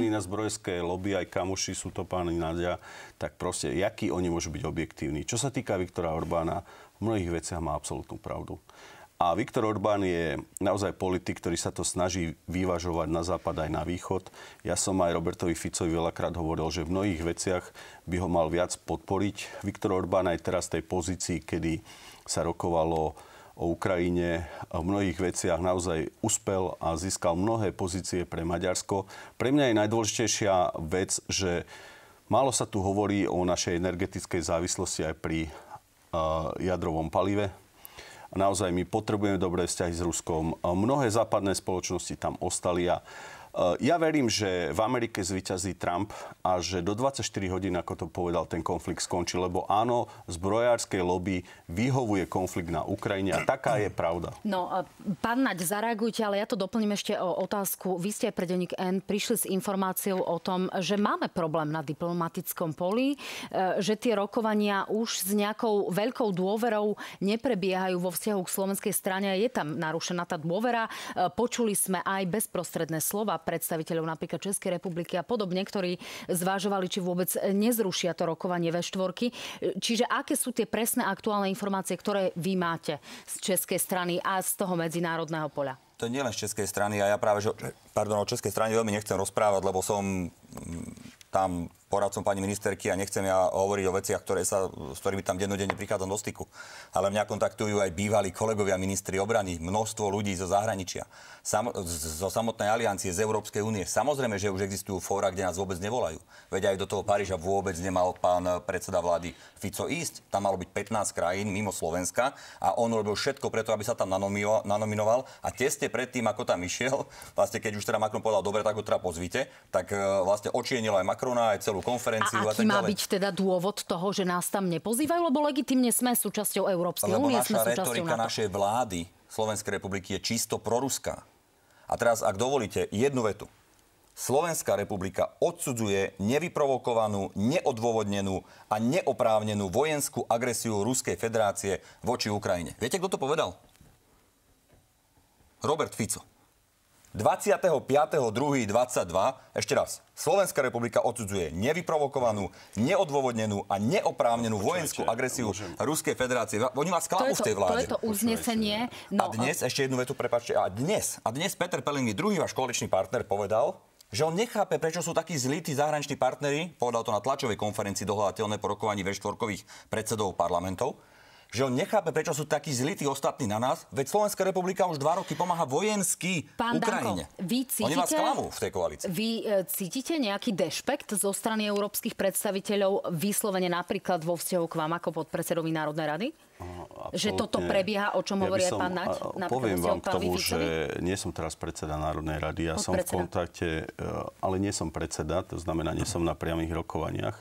na zbrojské lobby, aj kamoši sú to, pán Naďa, tak proste, jakí oni môžu byť objektívni. Čo sa týka Viktora Orbána, v mnohých veciach má absolútnu pravdu. A Viktor Orbán je naozaj politik, ktorý sa to snaží vyvažovať na západ aj na východ. Ja som aj Robertovi Ficovi veľakrát hovoril, že v mnohých veciach by ho mal viac podporiť. Viktor Orbán aj teraz v tej pozícii, kedy sa rokovalo o Ukrajine, v mnohých veciach naozaj uspel a získal mnohé pozície pre Maďarsko. Pre mňa je najdôležitejšia vec, že málo sa tu hovorí o našej energetickej závislosti aj pri jadrovom palive. Naozaj my potrebujeme dobré vzťahy s Ruskom. Mnohé západné spoločnosti tam ostali a Ja verím, že v Amerike zvíťazí Trump a že do 24 hodín, ako to povedal, ten konflikt skončí. Lebo áno, zbrojárskej lobby vyhovuje konflikt na Ukrajine a taká je pravda. No, pán Naď, zareagujte, ale ja to doplním ešte o otázku. Vy ste pre denník N prišli s informáciou o tom, že máme problém na diplomatickom poli, že tie rokovania už s nejakou veľkou dôverou neprebiehajú vo vzťahu k slovenskej strane. Je tam narušená tá dôvera. Počuli sme aj bezprostredné slova predstaviteľov napríklad Českej republiky a podobne, ktorí zvážovali, či vôbec nezrušia to rokovanie V4. Čiže aké sú tie presné aktuálne informácie, ktoré vy máte z českej strany a z toho medzinárodného poľa? To nie len z českej strany a ja práve, o českej strane veľmi nechcem rozprávať, lebo som tam poradcom pani ministerky a nechcem ja hovoriť o veciach, s ktorými tam dennodenne prichádzam do styku. Ale mňa kontaktujú aj bývalí kolegovia ministri obrany, množstvo ľudí zo zahraničia, zo samotnej aliancie, z Európskej únie. Samozrejme, že už existujú fóra, kde nás vôbec nevolajú. Veď aj do toho Paríža vôbec nemal pán predseda vlády Fico ísť. Tam malo byť 15 krajín mimo Slovenska a on robil všetko preto, aby sa tam nanominoval. A tesne predtým, ako tam išiel, vlastne keď už teda Macron povedal, dobre, tak ho teda pozvite, tak vlastne očienil aj Macrona, aj celú konferenciu a tak ďalej. A aký má byť teda dôvod toho, že nás tam nepozývajú? Lebo legitímne sme súčasťou Európskej únie, sme súčasťou NATO. Lebo naša retorika našej vlády Slovenskej republiky je čisto proruská. A teraz, ak dovolíte, jednu vetu. Slovenská republika odsudzuje nevyprovokovanú, neodôvodnenú a neoprávnenú vojenskú agresiu Ruskej federácie voči Ukrajine. Viete, kto to povedal? Robert Fico. 25.2.22, ešte raz, Slovenská republika odsudzuje nevyprovokovanú, neodôvodnenú a neoprávnenú vojenskú agresiu Ruskej federácie. Oni vás klamú v tej vláde. To je to uznesenie. No, a dnes, ešte jednu vetu, prepáčte, a dnes Peter Pellegrini, druhý váš koaličný partner, povedal, že on nechápe, prečo sú takí zlí tí zahraniční partneri, povedal to na tlačovej konferencii dohľadateľnej po rokovaní V4 predsedov parlamentov, že on nechápe, prečo sú takí zlí tí ostatní na nás, veď Slovenská republika už 2 roky pomáha vojensky Ukrajine. Danko, vy cítite, oni vás klamú v tej koalícii. Vy cítite nejaký dešpekt zo strany európskych predstaviteľov vyslovene napríklad vo vzťahu k vám ako podpredsedovi Národnej rady? Že toto prebieha, o čom hovorí aj pán Naď? Poviem vám k tomu, že nie som teraz predseda Národnej rady. Ja som v kontakte, ale nie som predseda, to znamená, nie som na priamých rokovaniach.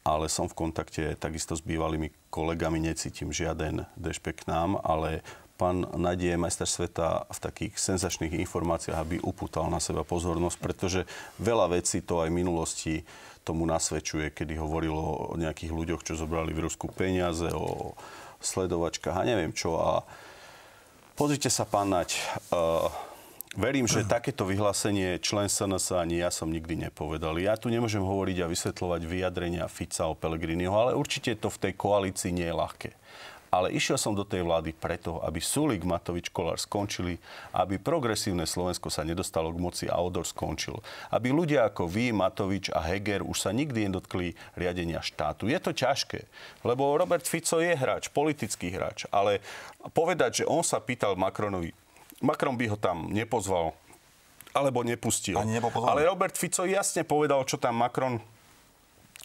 Ale som v kontakte takisto s bývalými kolegami, necítim žiaden dešpekt k nám, ale pán Naď je majster sveta v takých senzačných informáciách, aby upútal na seba pozornosť, pretože veľa vecí to aj v minulosti tomu nasvedčuje, kedy hovorilo o nejakých ľuďoch, čo zobrali v Rusku peniaze, o sledovačkách a neviem čo. A pozrite sa, pán Naď, verím, že takéto vyhlásenie člen SNS ani ja som nikdy nepovedal. Ja tu nemôžem hovoriť a vysvetľovať vyjadrenia Fica o Pellegriniho, ale určite to v tej koalícii nie je ľahké. Ale išiel som do tej vlády preto, aby Sulík, Matovič, Kollár skončili, aby progresívne Slovensko sa nedostalo k moci a Odor skončil. Aby ľudia ako vy, Matovič a Heger už sa nikdy nedotkli riadenia štátu. Je to ťažké, lebo Robert Fico je hráč, politický hráč, ale povedať, že on sa pýtal Macronovi, Macron by ho tam nepozval, alebo nepustil. Ale Robert Fico jasne povedal, čo tam Macron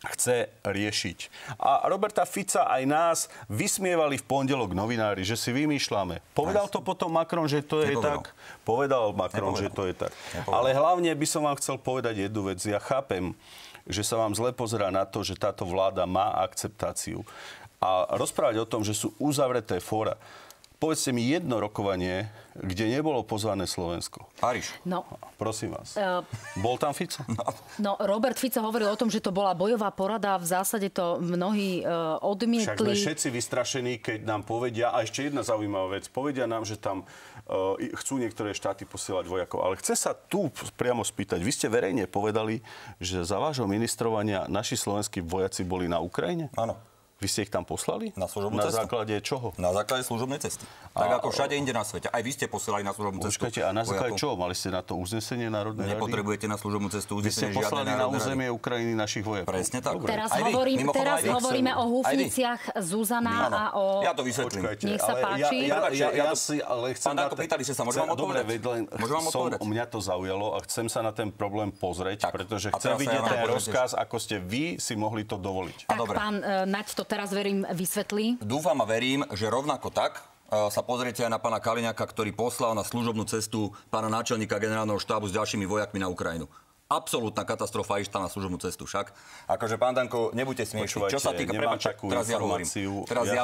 chce riešiť. A Roberta Fica aj nás vysmievali v pondelok novinári, že si vymýšľame. Povedal to potom Macron, že to je tak? Povedal Macron, že to je tak. Ale hlavne by som vám chcel povedať jednu vec. Ja chápem, že sa vám zle pozerá na to, že táto vláda má akceptáciu. A rozprávať o tom, že sú uzavreté fóra. Povedzte mi jedno rokovanie, kde nebolo pozvané Slovensko. Paríž. No. Prosím vás. Bol tam Fico? No, Robert Fico hovoril o tom, že to bola bojová porada. V zásade to mnohí odmietli. Však sme všetci vystrašení, keď nám povedia, a ešte jedna zaujímavá vec, povedia nám, že tam chcú niektoré štáty posielať vojakov. Ale chcem sa tu priamo spýtať. Vy ste verejne povedali, že za vášho ministrovania naši slovenskí vojaci boli na Ukrajine? Áno. Vy ste ich tam poslali? Na služobnú cestu. Na základe čoho? Na základe služobnej cesty. Tak ako všade inde na svete. Aj vy ste posielali na služobnú cestu. Počkajte, a na základe čoho? Mali ste na to uznesenie Národnej rady? Nepotrebujete na služobnú cestu uznesenie žiadnej Národnej rady. Vy ste poslali na územie Ukrajiny našich vojakov. Presne tak. Teraz hovoríme o húfniciach Zuzana a o... Ja to vysvetlím. Nech sa páči. Ale chcem... Pán Danko, pýtali ste sa, môžem vám odpovedať? Mňa to zaujalo a chcem sa na ten problém pozrieť, pretože chcem vidieť ten rozkaz, ako ste vy si mohli to dovoliť. Tak pán Naď to teraz verím vysvetlí. Dúfam a verím, že rovnako tak, sa pozriete aj na pána Kaliňáka, ktorý poslal na služobnú cestu pána náčelníka generálneho štábu s ďalšími vojakmi na Ukrajinu. Absolútna katastrofa išla na služobnú cestu však. Akože, pán Danko, nebuďte smiešní. Čo sa týka, teraz ja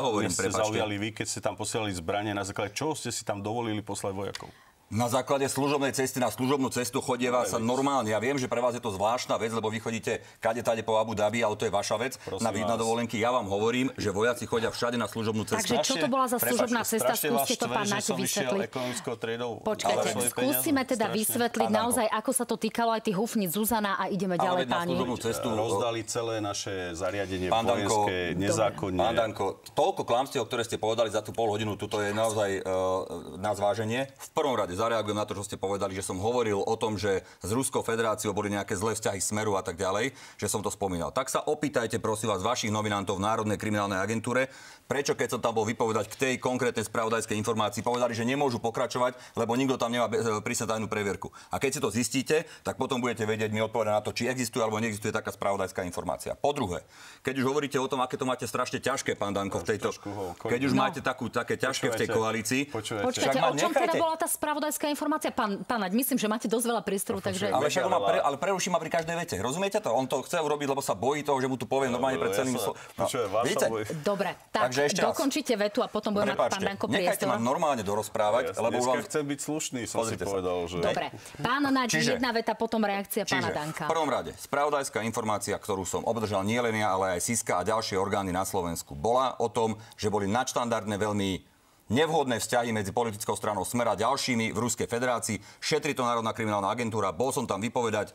hovorím, prepáčte. Zaujali vy, keď ste tam posielali zbranie, na základe čoho ste si tam dovolili poslať vojakov? Na základe služobnej cesty na služobnú cestu chodieva sa normálne. Ja viem, že pre vás je to zvláštna vec, lebo vy chodíte kade-tade po Abu Dhabi, ale to je vaša vec. Na dovolenky. Ja vám hovorím, že vojaci chodia všade na služobnú cestu. Takže čo to bola za služobná cesta? Skúste to, pán Naď, vysvetliť. Počkajte, skúsime teda vysvetliť naozaj, ako sa to týkalo aj tých hufníc Zuzana a ideme ďalej, páni. Rozdali celé naše zariadenie vojenské nezákonne. Pán Danko, toľko klamstiev, ktoré ste povedali za tú pol hodinu, tuto je naozaj na zváženie. V prvom rade zareagujem na to, čo ste povedali, že som hovoril o tom, že s Ruskou federáciou boli nejaké zlé vzťahy Smeru a tak ďalej, že som to spomínal. Tak sa opýtajte, prosím vás, vašich nominantov v Národnej kriminálnej agentúre, prečo keď som tam bol vypovedať k tej konkrétnej spravodajskej informácii, povedali, že nemôžu pokračovať, lebo nikto tam nemá prísne tajnú previerku. A keď si to zistíte, tak potom budete vedieť mi odpovedať na to, či existuje alebo neexistuje taká spravodajská informácia. Po druhé, keď už hovoríte o tom, aké to máte strašne ťažké, pán Danko, v tejto, keď už máte také ťažké v tej koalícii. Počkajte, o čom teda bola tá spravodajská informácia? Pán Naď, myslím, že máte dosť veľa priestoru, takže... Ale preruší ma pri každej vete. Rozumiete to? On to chce urobiť, lebo sa bojí toho, že mu tu povie normálne pred celým... Dobre, tak dokončite vetu a potom budeme mať, pán Danko, priestor. Nechajte ma normálne dorozprávať, lebo chcem byť slušný, som si povedal, že... Dobre, pán Naď, jedna veta, potom reakcia pána Danka. V prvom rade, spravodajská informácia, ktorú som obdržal nielen ja, ale aj Siska a ďalšie orgány na Slovensku, bola o tom, že boli nadštandardné veľmi nevhodné vzťahy medzi politickou stranou Smer a ďalšími v Ruskej federácii. Šetrí to Národná kriminálna agentúra. Bol som tam vypovedať.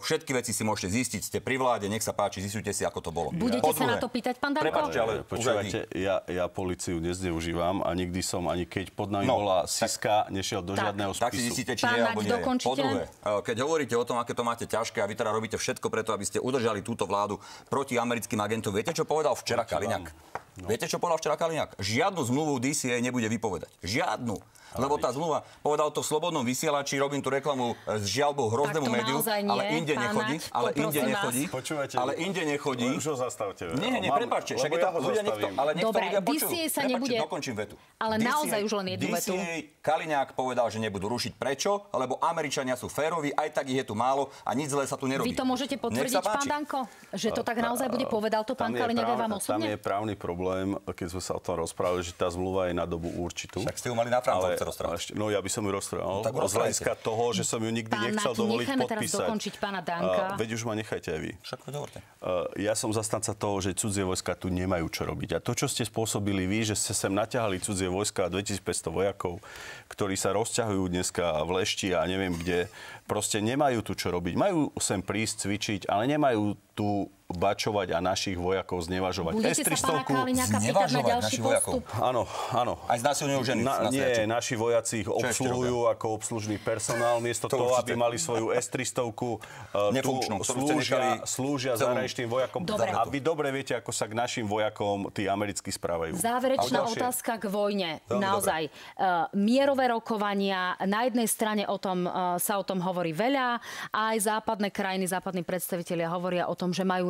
Všetky veci si môžete zistiť. Ste pri vláde, nech sa páči, zistujte si, ako to bolo. Budete sa na to pýtať, pán Danko? Prepáčte, ale počúvajte, ja políciu nezneužívam a nikdy som, ani keď pod nami bola Siska, nešiel do žiadneho spisu. Tak si zistíte, či je alebo nie. Po druhé, keď hovoríte o tom, aké to máte ťažké a vy teda robíte všetko preto, aby ste udržali túto vládu proti americkým agentom. Viete, čo povedal včera Kaliňák? Viete, čo povedal včera Kaliňák? Žiadnu zmluvu DCA nebude vypovedať. Žiadnu. Lebo tá zmluva, povedal to v Slobodnom vysielači, robím tú reklamu s žiaľbou hroznému médiu, ale inde nechodí. Ale inde nechodí. Už ho zastavte. Nie, prepáčte, však je to ľudia niekto, ale niekto ľudia počujú. DCA sa nebude. Dokončím vetu. Ale naozaj už len jednu vetu. Kaliňák povedal, že nebudú rušiť. Prečo? Lebo Američania sú féroví, aj tak ich je tu málo a nič zlé sa tu nerobí. Vy to môžete potvrdiť, pán Danko? Že to tak naozaj bude, povedal to pán Kaliňák aj vám osobne? Tam je právny problém, keď sme sa o tom rozprávali, že tá zmluva je na dobu určitú. Však ste ju mali na Francúzsku rozprávať. No ja by som ju rozprával. Z hľadiska toho, že som ju nikdy nechcel dovoliť podpísať. Teraz dokončiť pána Danka. Veď už ma nechajte aj vy. Však hovorte. Ja som zastanca toho, že cudzie vojska tu nemajú čo robiť. A to, čo ste spôsobili vy, že ste sem naťahali cudzie vojska, 2500 vojakov, ktorí sa rozťahujú dneska v Lešti a neviem kde, proste nemajú tu čo robiť. Majú sem prísť, cvičiť, ale nemajú tu bačovať a našich vojakov znevažovať. Budete sa pána Kaliňáka pýtať na ďalší postup? Áno. Aj znásilňujú ženy. Nie, naši vojaci ich obsluhujú ako obslužný personál, miesto toho, aby mali svoju S-300, slúžia zahraničným vojakom. Dobre. A vy dobre viete, ako sa k našim vojakom tí americkí správajú. Záverečná otázka k vojne. Naozaj. Mierové rokovania. Na jednej strane sa o tom hovorí veľa. Aj západné krajiny, západní predstavitelia hovoria o tom, že majú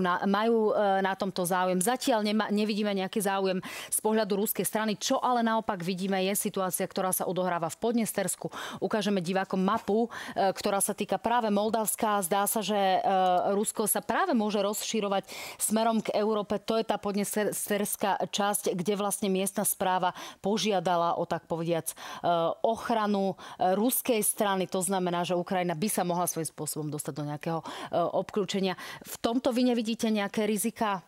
na tomto záujem. Zatiaľ nevidíme nejaký záujem z pohľadu ruskej strany. Čo ale naopak vidíme, je situácia, ktorá sa odohráva v Podnestersku. Ukážeme divákom mapu, ktorá sa týka práve Moldavska. Zdá sa, že Rusko sa práve môže rozširovať smerom k Európe. To je tá podnesterská časť, kde vlastne miestna správa požiadala o, tak povediac, ochranu ruskej strany. To znamená, že Ukrajina by sa mohla svojím spôsobom dostať do nejakého obklúčenia. V tomto vy nevidíte nejaké rizika?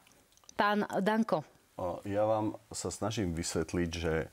Pán Danko. Ja vám sa snažím vysvetliť, že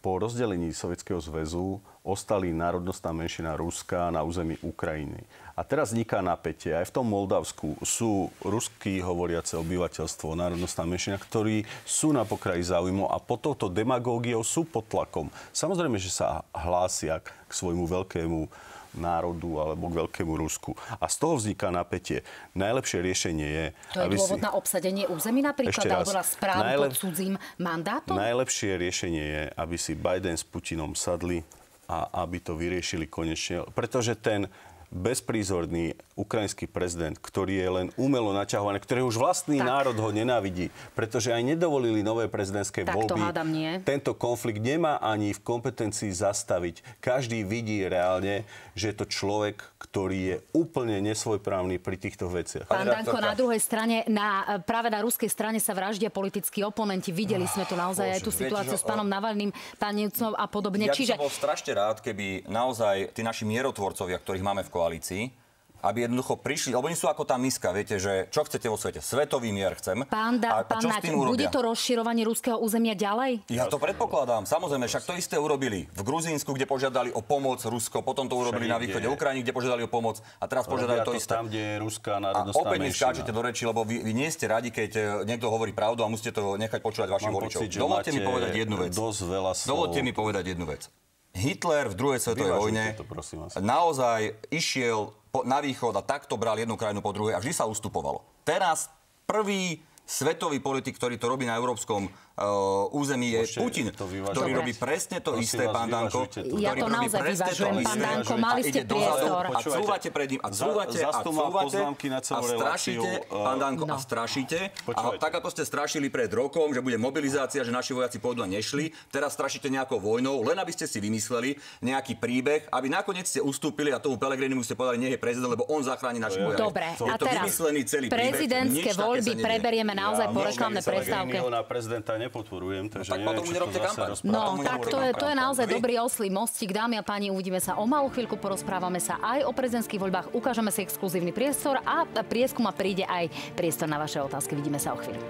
po rozdelení Sovietskeho zväzu ostali národnostná menšina Ruska na území Ukrajiny. A teraz vzniká napätie. Aj v tom Moldavsku sú ruský hovoriace obyvateľstvo, národnostná menšina, ktorí sú na pokraji záujmu a pod touto demagógiou sú pod tlakom. Samozrejme, že sa hlásia k svojmu veľkému národu alebo k veľkému Rusku. A z toho vzniká napätie. Najlepšie riešenie je... To je dôvod na obsadenie území napríklad, alebo na správu pod cudzím mandátom? Najlepšie riešenie je, aby si Biden s Putinom sadli a aby to vyriešili konečne. Pretože ten bezprízorný ukrajinský prezident, ktorý je len umelo naťahovaný, ktorý už vlastný národ ho nenávidí, pretože aj nedovolili nové prezidentské voľby. Tak to hádam nie. Tento konflikt nemá ani v kompetencii zastaviť. Každý vidí reálne, že je to človek, ktorý je úplne nesvojprávny pri týchto veciach. Pán Danko, na druhej strane, práve na ruskej strane sa vraždia politickí oponenti. Videli sme tu naozaj aj tú situáciu s pánom Navalným, pán Nemcov a podobne. Ja by som bol strašne rád, keby naozaj tí naši mierotvorcovia, ktorých máme v koalícii, aby jednoducho prišli, lebo oni sú ako tá miska, viete, že čo chcete vo svete? Svetový mier chcem. Pán Naď, bude to rozširovanie ruského územia ďalej? Ja to predpokladám, samozrejme, však to isté urobili v Gruzínsku, kde požiadali o pomoc Rusko, potom to urobili na východe Ukrajiny, kde požiadali o pomoc a teraz požiadajú to isté. Tam, kde je ruská národnostná menšina. A opäť mi skáčete do reči, lebo vy nie ste radi, keď niekto hovorí pravdu a musíte to nechať počúvať vašich voličov. Dovoľte mi povedať jednu vec. Dovoľte mi povedať jednu vec. Hitler v druhej svetovej vojne naozaj išiel na východ a takto bral jednu krajinu po druhej a vždy sa ustupovalo. Teraz prvý svetový politik, ktorý to robí na európskom území, je Putin, ktorý robí presne to isté, pán Danko. Ja to naozaj vyvažujem, pán Danko, mali ste priestor. A cúvate pred ním, a cúvate, a strašíte, pán Danko, a strašíte. A tak, ako ste strašili pred rokom, že bude mobilizácia, že naši vojaci pôjdu a nešli, teraz strašíte nejakou vojnou, len aby ste si vymysleli nejaký príbeh, aby nakoniec ste ustúpili a tomu Pellegrinimu ste povedali, nie je prezident, lebo on zachráni našich vojakov. Dobre, a teraz prezidentské voľby preberieme naozaj po reklamnej prestávke. Nepodporujem, takže tak potom nerobte kampaň. No, tak to je naozaj dobrý oslý mostík. Dámy a páni, uvidíme sa o malú chvíľku, porozprávame sa aj o prezidentských voľbách, ukážeme si exkluzívny priestor a prieskum a príde aj priestor na vaše otázky. Vidíme sa o chvíľu.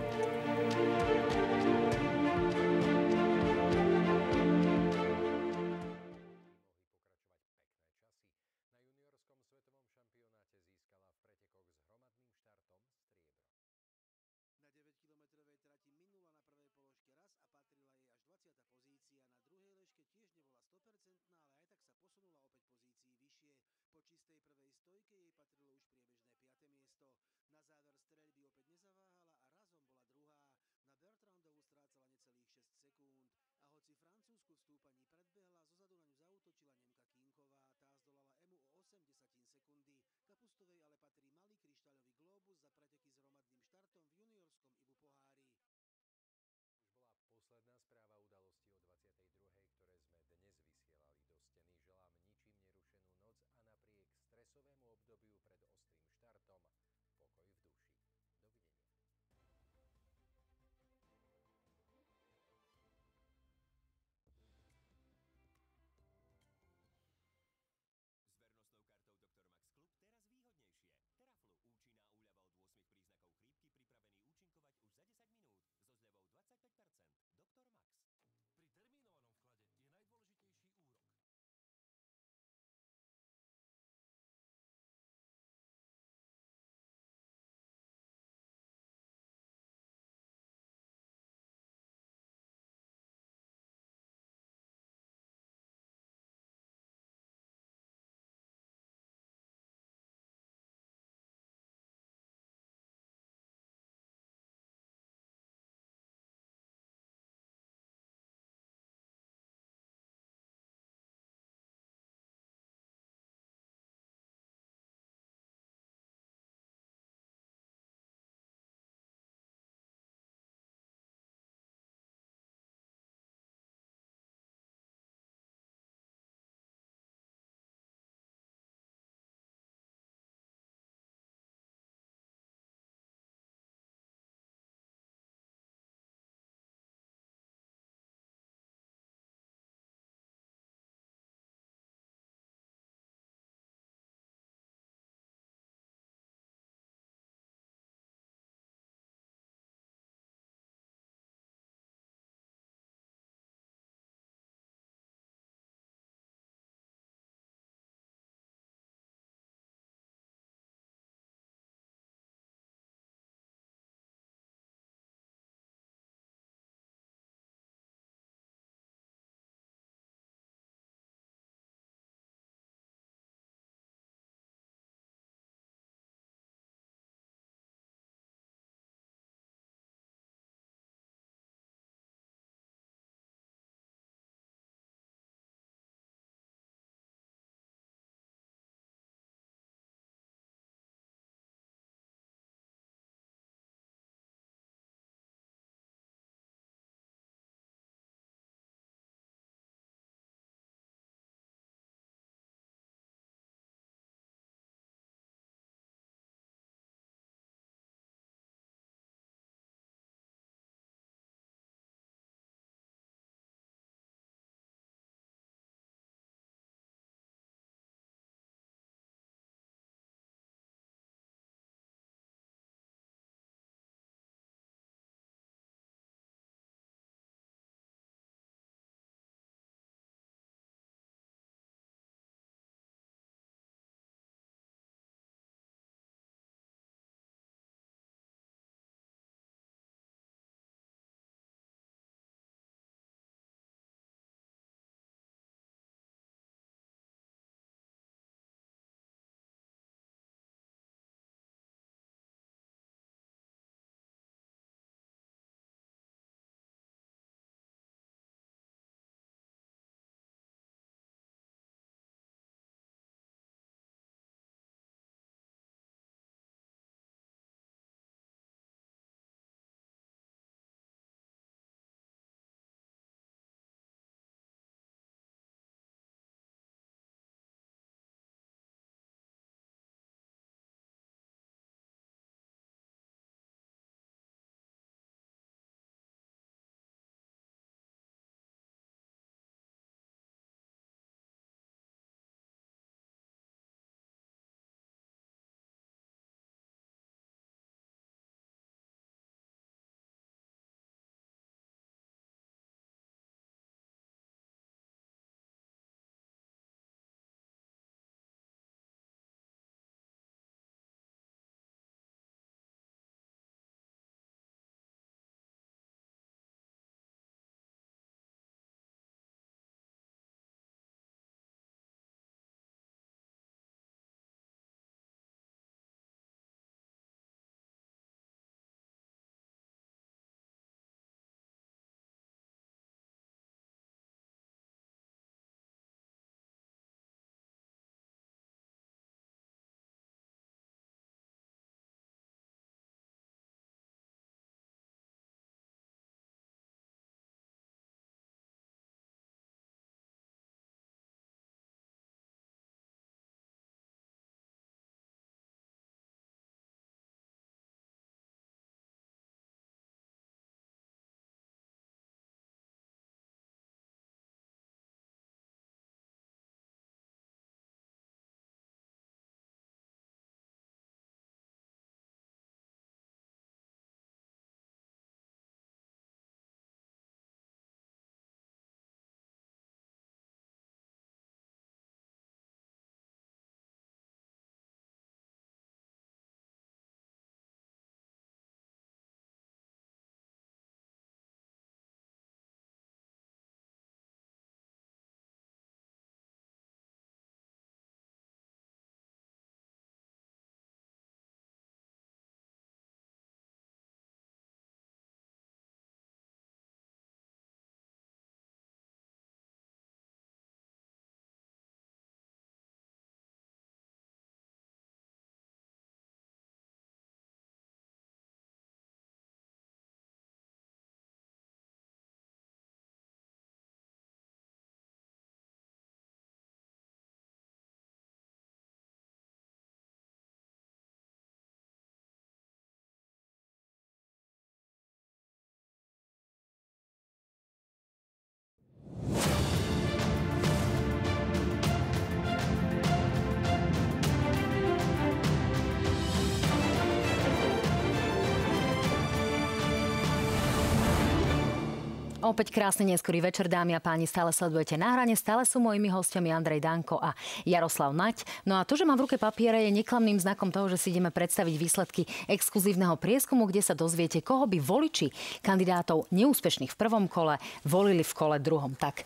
Opäť krásny neskorý večer, dámy a páni, stále sledujete Na hrane, stále sú mojimi hostiami Andrej Danko a Jaroslav Naď. No a to, že mám v ruke papiere, je neklamným znakom toho, že si ideme predstaviť výsledky exkluzívneho prieskumu, kde sa dozviete, koho by voliči kandidátov neúspešných v prvom kole volili v kole druhom. Tak,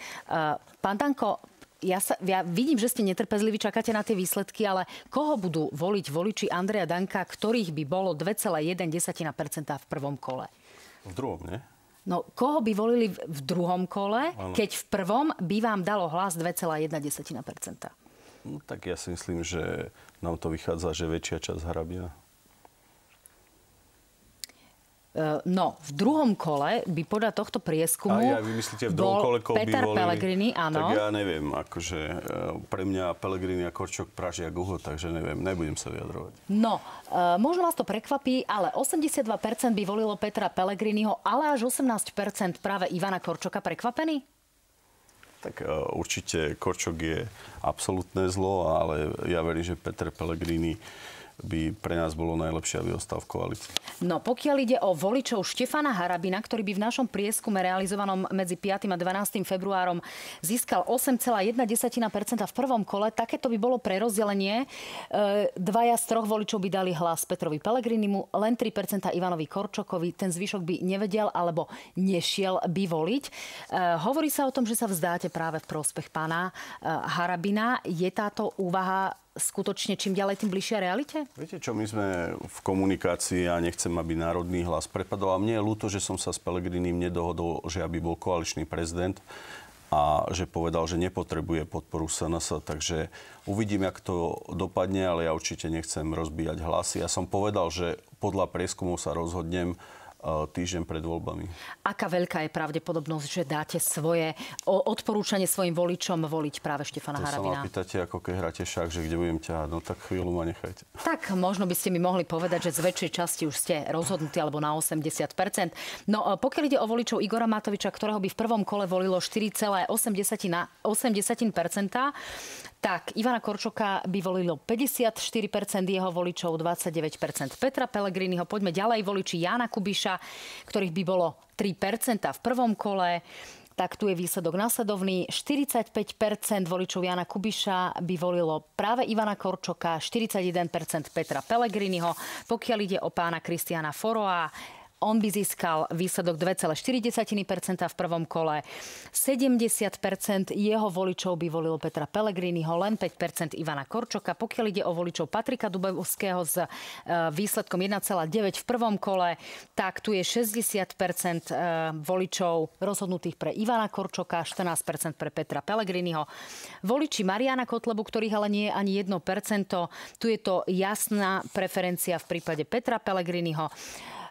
pán Danko, ja vidím, že ste netrpezliví, čakáte na tie výsledky, ale koho budú voliť voliči Andreja Danka, ktorých by bolo 2,1% v prvom kole? V druhom, nie? No, koho by volili v druhom kole, keď v prvom by vám dalo hlas 2,1%? No, tak ja si myslím, že nám to vychádza, že väčšia časť Harabina. No, v druhom kole by podľa tohto prieskumu vy myslíte v druhom kole, koho by Peter volili? Pellegrini, áno. Tak ja neviem, akože pre mňa Pellegrini a Korčok pražia guho, takže neviem, nebudem sa vyjadrovať. No, možno vás to prekvapí, ale 82% by volilo Petra Pellegriniho, ale až 18% práve Ivana Korčoka. Prekvapený? Tak určite Korčok je absolútne zlo, ale ja verím, že Peter Pellegrini by pre nás bolo najlepšie, aby ostal v koalícii. No, pokiaľ ide o voličov Štefana Harabina, ktorý by v našom prieskume realizovanom medzi 5. a 12. februárom získal 8,1% v prvom kole, takéto by bolo prerozdelenie. Dvaja z troch voličov by dali hlas Petrovi Pellegrinimu, len 3% Ivanovi Korčokovi, ten zvyšok by nevedel alebo nešiel by voliť. Hovorí sa o tom, že sa vzdáte práve v prospech pána Harabina. Je táto úvaha skutočne čím ďalej, tým bližšie realite? Viete čo, my sme v komunikácii a nechcem, aby národný hlas prepadol. A mne je ľúto, že som sa s Pellegrinim nedohodol, že aby bol koaličný prezident a že povedal, že nepotrebuje podporu SNS. Takže uvidím, jak to dopadne, ale ja určite nechcem rozbíjať hlasy. Ja som povedal, že podľa prieskumov sa rozhodnem týždeň pred voľbami. Aká veľká je pravdepodobnosť, že dáte svoje odporúčanie svojim voličom voliť práve Štefana Harabina? To sa ma pýtate, ako keď hráte šach, že kde budem ťahať. No tak chvíľu ma nechajte. Tak možno by ste mi mohli povedať, že z väčšej časti už ste rozhodnutí alebo na 80%. No pokiaľ ide o voličov Igora Matoviča, ktorého by v prvom kole volilo 4,8%, tak Ivana Korčoka by volilo 54%, jeho voličov 29%. Petra Pellegriniho, poďme ďalej, voliči Jána Kubiša, ktorých by bolo 3% v prvom kole. Tak tu je výsledok nasledovný. 45% voličov Jána Kubiša by volilo práve Ivana Korčoka, 41% Petra Pellegriniho. Pokiaľ ide o pána Kristiána Foroa, on by získal výsledok 2,4% v prvom kole. 70% jeho voličov by volilo Petra Pellegriniho, len 5% Ivana Korčoka. Pokiaľ ide o voličov Patrika Dubovského s výsledkom 1,9 v prvom kole, tak tu je 60% voličov rozhodnutých pre Ivana Korčoka, 14% pre Petra Pellegriniho. Voliči Mariana Kotlebu, ktorých ale nie je ani 1%, tu je to jasná preferencia v prípade Petra Pellegriniho.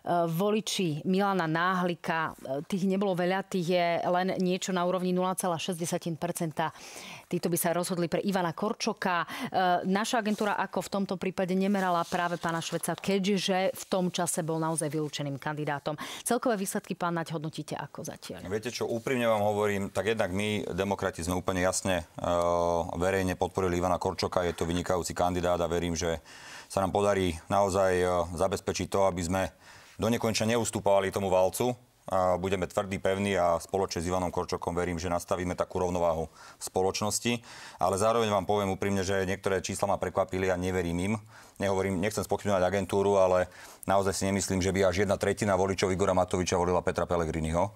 Voliči Milana Náhlika, tých nebolo veľa, tých je len niečo na úrovni 0,6%. Títo by sa rozhodli pre Ivana Korčoka. Naša agentúra ako v tomto prípade nemerala práve pána Šveca, keďže v tom čase bol naozaj vylúčeným kandidátom. Celkové výsledky, pán Naď, hodnotíte ako zatiaľ? Viete čo, úprimne vám hovorím, tak jednak my, demokrati, sme úplne jasne verejne podporili Ivana Korčoka. Je to vynikajúci kandidát a verím, že sa nám podarí naozaj zabezpečiť to, aby sme do nekonečna neustúpovali tomu valcu. Budeme tvrdí, pevní a spoločne s Ivanom Korčokom verím, že nastavíme takú rovnováhu v spoločnosti. Ale zároveň vám poviem úprimne, že niektoré čísla ma prekvapili a neverím im. Nechcem spochybňovať agentúru, ale naozaj si nemyslím, že by až 1/3 voličov Igora Matoviča volila Petra Pellegriniho.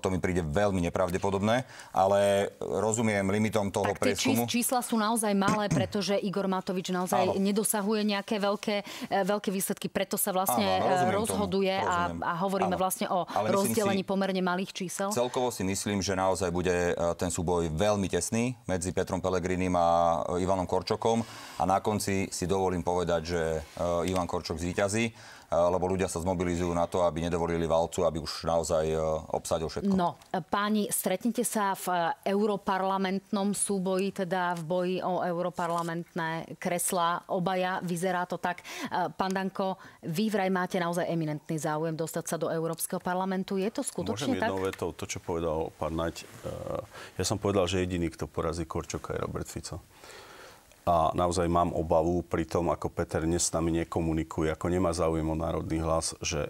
To mi príde veľmi nepravdepodobné, ale rozumiem limitom toho prieskumu. Čísla sú naozaj malé, pretože Igor Matovič naozaj nedosahuje nejaké veľké výsledky, preto sa vlastne rozhoduje a hovoríme vlastne o rozdelení pomerne malých čísel. Celkovo si myslím, že naozaj bude ten súboj veľmi tesný medzi Petrom Pellegrinim a Ivanom Korčokom a na konci si dovolím povedať, že Ivan Korčok zvíťazí, lebo ľudia sa zmobilizujú na to, aby nedovolili valcu, aby už naozaj obsadil všetko. No, páni, stretnete sa v europarlamentnom súboji, teda v boji o europarlamentné kreslá. Obaja, vyzerá to tak. Pán Danko, vy vraj máte naozaj eminentný záujem dostať sa do Európskeho parlamentu. Je to skutočne tak? Môžem jednou vetou to, čo povedal pán Naď. Ja som povedal, že jediný, kto porazí Korčoka, je Robert Fico. A naozaj mám obavu pri tom, ako Peter dnes s nami nekomunikuje, ako nemá záujem o národný hlas, že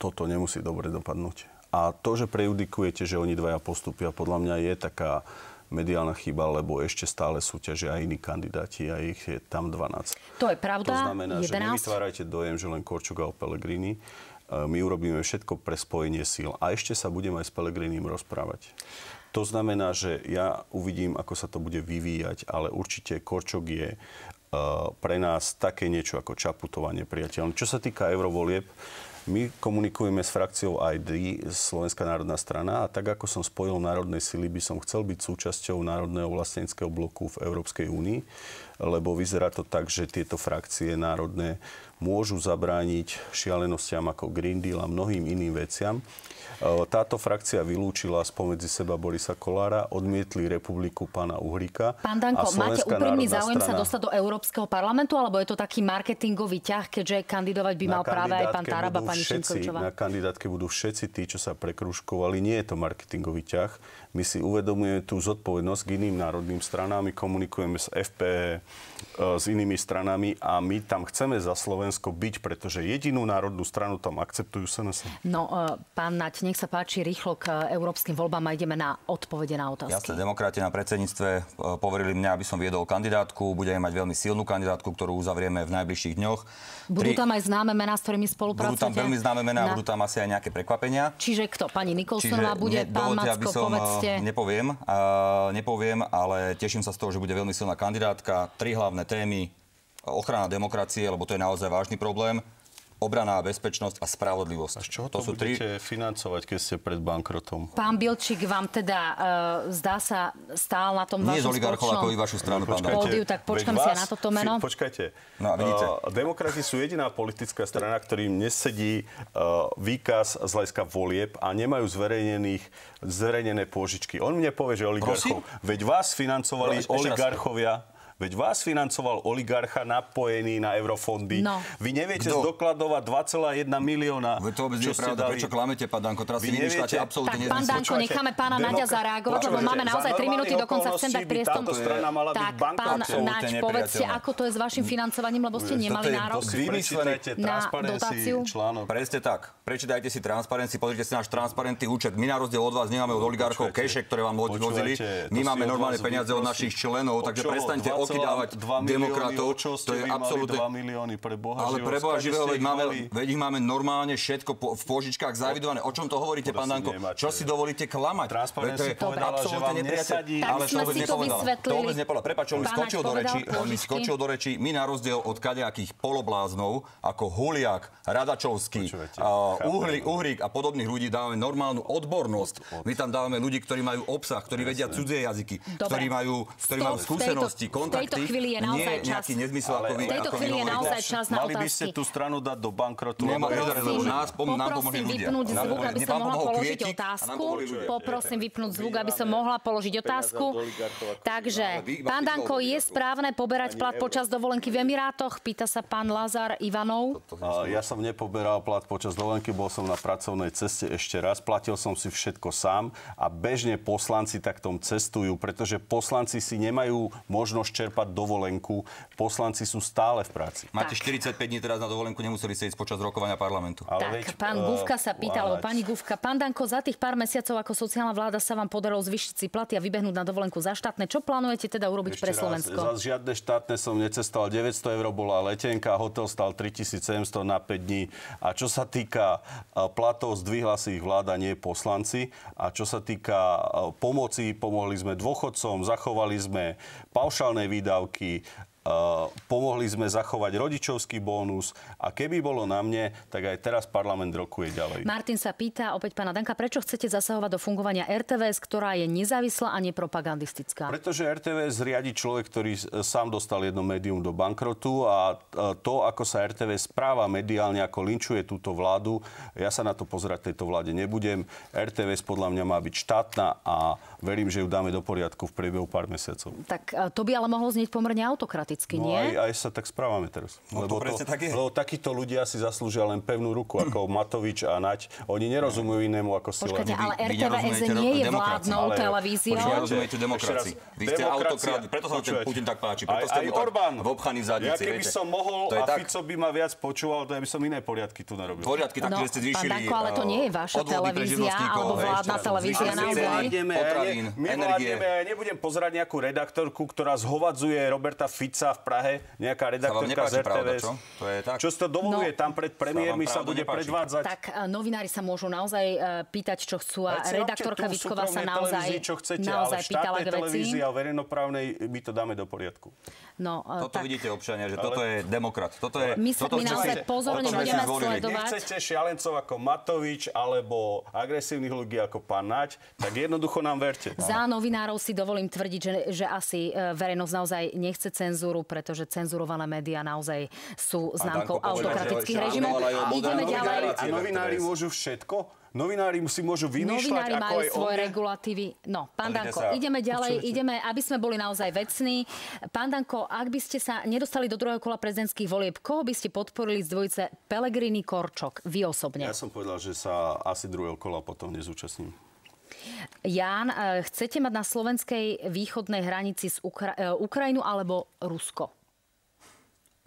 toto nemusí dobre dopadnúť. A to, že prejudikujete, že oni dvaja postupia, podľa mňa je taká mediálna chyba, lebo ešte stále súťažia aj iní kandidáti a ich je tam 12. To je pravda. To znamená, 11. že nevytvárajte dojem, že len Korčok a Pellegrini. My urobíme všetko pre spojenie síl. A ešte sa budem aj s Pellegrinim rozprávať. To znamená, že ja uvidím, ako sa to bude vyvíjať, ale určite Korčok je pre nás také niečo ako Čaputová nepriateľ. Čo sa týka eurovolieb, my komunikujeme s frakciou ID, Slovenská národná strana, a tak ako som spojil národné sily, by som chcel byť súčasťou národného vlastníckeho bloku v Európskej únii, lebo vyzerá to tak, že tieto frakcie národné môžu zabrániť šialenostiam ako Green Deal a mnohým iným veciam. Táto frakcia vylúčila spomedzi seba Borisa Kollára, odmietli Republiku pána Uhríka. Pán Danko, máte úprimný záujem sa dostať do Európskeho parlamentu, alebo je to taký marketingový ťah, keďže kandidovať by mal práve aj pán Taraba, pani Šimkovičová? Na kandidátke budú všetci tí, čo sa prekrúžkovali. Nie je to marketingový ťah. My si uvedomujeme tú zodpovednosť k iným národným stranám. My komunikujeme s FPE, s inými stranami a my tam chceme za Slovensko byť, pretože jedinú národnú stranu tam akceptujú SNS. No, pán Naď, nech sa páči rýchlo k európskym voľbám a ideme na odpovede na otázky. Jasne, demokrati na predsedníctve poverili mňa, aby som viedol kandidátku. Budeme mať veľmi silnú kandidátku, ktorú uzavrieme v najbližších dňoch. Budú tam aj známe mená, s ktorými spolupracujete? Budú tam veľmi známe mená, budú tam asi aj nejaké prekvapenia. Čiže kto? Pani Nikolsonová bude, pán Macko, povedzte. Nepoviem, ale teším sa z toho, že bude veľmi silná kandidátka. 3 hlavné témy: ochrana demokracie, lebo to je naozaj vážny problém, obrana, bezpečnosť a spravodlivosť. A z čoho to budete financovať, keď ste pred bankrotom? Pán Bilčík vám teda, zdá sa, stál na tom vašom spoločnom... Nie z oligarchov, ako i vašu stranu, pán pódiu, tak počkám si aj na toto meno. Počkajte. No, vidíte. Demokrati sú jediná politická strana, ktorým nesedí výkaz z hľadiska volieb a nemajú zverejnené pôžičky. On mne povie, že oligarchov. Veď vás financovali oligarchovia. Veď vás financoval oligarcha napojený na eurofondy. No. Vy neviete zdokladovať 2,1 milióna. To vôbec nie je pravda. Prečo klamete, pán Danko? Teraz si vymýšľate absolútne nezmysel. Tak, pán Danko, necháme pána Naďa zareagovať, lebo máme naozaj 3 minúty, dokonca chcem dať priestor. Tak, pán Naď, povedzte, ako to je s vašim financovaním, lebo ste nemali nárok na dotáciu. Presne tak. Prečítajte si Transparency, pozrite si náš transparentný účet. My na rozdiel od vás nemáme od oligarchov keše, ktoré vám vozili. My máme normálne peniaze od našich členov, takže prestaňte okydávať demokratov. To je absolútne 2 milióny pre Boha živého. Ale pre Boha živého, veď ich máme normálne všetko v pôžičkách zaevidované. O čom to hovoríte, pán Danko? Čo si dovolíte klamať? Transparency povedala, že vám nesadí. Ale to vôbec to vôbec nepovedala. Prepáč, on mi skočil do reči. My na rozdiel od kadejakých polobláznov, ako Huliak, Radačovský, Uhrík a podobných ľudí dávame normálnu odbornosť. My tam dávame ľudí, ktorí majú obsah, ktorí vedia cudzie jazyky, ktorí majú skúsenosti, kontakty. V tejto chvíli je naozaj čas. V tejto chvíli je naozaj čas na otázky. Mali by ste tú stranu dať do bankrotu. Poprosím vypnúť zvuk, aby som mohla položiť otázku. Poprosím vypnúť zvuk, aby som mohla položiť otázku. Takže, pán Danko, je správne poberať plat počas dovolenky v Emirátoch? Pýta sa pán Lazar Ivanov. Ja som nepoberal plat počas dovolenky, bol som na pracovnej ceste ešte raz. Platil som si všetko sám a bežne poslanci takto cestujú, pretože poslanci si nemajú možnosť čerpať dovolenku. Poslanci sú stále v práci. Máte 45 dní teraz na dovolenku, nemuseli ste ísť počas rokovania parlamentu. Tak, pán Gufka sa pýta, alebo pani Gufka. Pán Danko, za tých pár mesiacov ako sociálna vláda sa vám podarilo zvýšiť si platy a vybehnúť na dovolenku za štátne. Čo plánujete teda urobiť pre Slovensko? Za žiadne štátne som necestoval. 900 eur bola letenka, hotel stal 3700 na 5 dní. A čo sa týka platov, zdvihla si ich vláda, nie poslanci. A čo sa týka pomoci, pomohli sme dôchodcom, zachovali sme paušálne výdavky, pomohli sme zachovať rodičovský bónus a keby bolo na mne, tak aj teraz parlament rokuje ďalej. Martin sa pýta opäť pána Danka, prečo chcete zasahovať do fungovania RTVS, ktorá je nezávislá a nepropagandistická? Pretože RTVS riadi človek, ktorý sám dostal jedno médium do bankrotu a to, ako sa RTVS správa mediálne, ako linčuje túto vládu, ja sa na to pozerať tejto vláde nebudem. RTVS podľa mňa má byť štátna a verím, že ju dáme do poriadku v priebehu pár mesiacov. Tak to by ale mohlo znieť pomerne autokraticky. demokraticky, No nie? aj sa tak správame teraz. No to presne tak je. Lebo takíto ľudia si zaslúžia len pevnú ruku, ako Matovič a Naď. Oni nerozumujú inému ako sile. Počkajte, ale RTVS nie je vládnou televíziou. Vy nerozumiete demokracii. Vy ste autokrát, preto sa ten Putin tak páči. Preto ste mu tak vobchaní v zadnici. Ja keby som mohol a Fico by ma viac počúval, to ja by som iné poriadky tu narobil. Poriadky, tak, že ste zvýšili Pán Danko, ale to nie je vaša televízia, alebo vládna televízia naozaj. Potravín, energie. Ja nebudem pozerať nejakú redaktorku, ktorá zhovadzuje Roberta Fica v Prahe, nejaká redaktorka z RTVS. Čo si to dovoluje, tam pred premiérmi sa bude predvádzať. Tak novinári sa môžu naozaj pýtať, čo chcú a redaktorka Vicková sa naozaj pýtala k veci. Televízii a verejnoprávnej my to dáme do poriadku. No, toto vidíte, občania, že toto je demokrat. My naozaj pozorne budeme sledovať. Nechcete šialencov ako Matovič alebo agresívnych ľudí ako pán Naď, tak jednoducho nám verte. Za novinárov si dovolím tvrdiť, že asi verejnosť naozaj nechce cenzúru, pretože cenzurované médiá naozaj sú známkou autokratických režimov. Ideme ďalej. A novinári môžu všetko? Novinári si môžu vymýšľať, ako majú aj svoje regulatívy. No, pán Danko, ideme ďalej, aby sme boli naozaj vecní. Pán Danko, ak by ste sa nedostali do druhého kola prezidentských volieb, koho by ste podporili z dvojice Pellegrini-Korčok, vy osobne? Ja som povedal, že sa asi druhého kola potom nezúčastním. Ján, chcete mať na slovenskej východnej hranici z Ukrajinu alebo Rusko?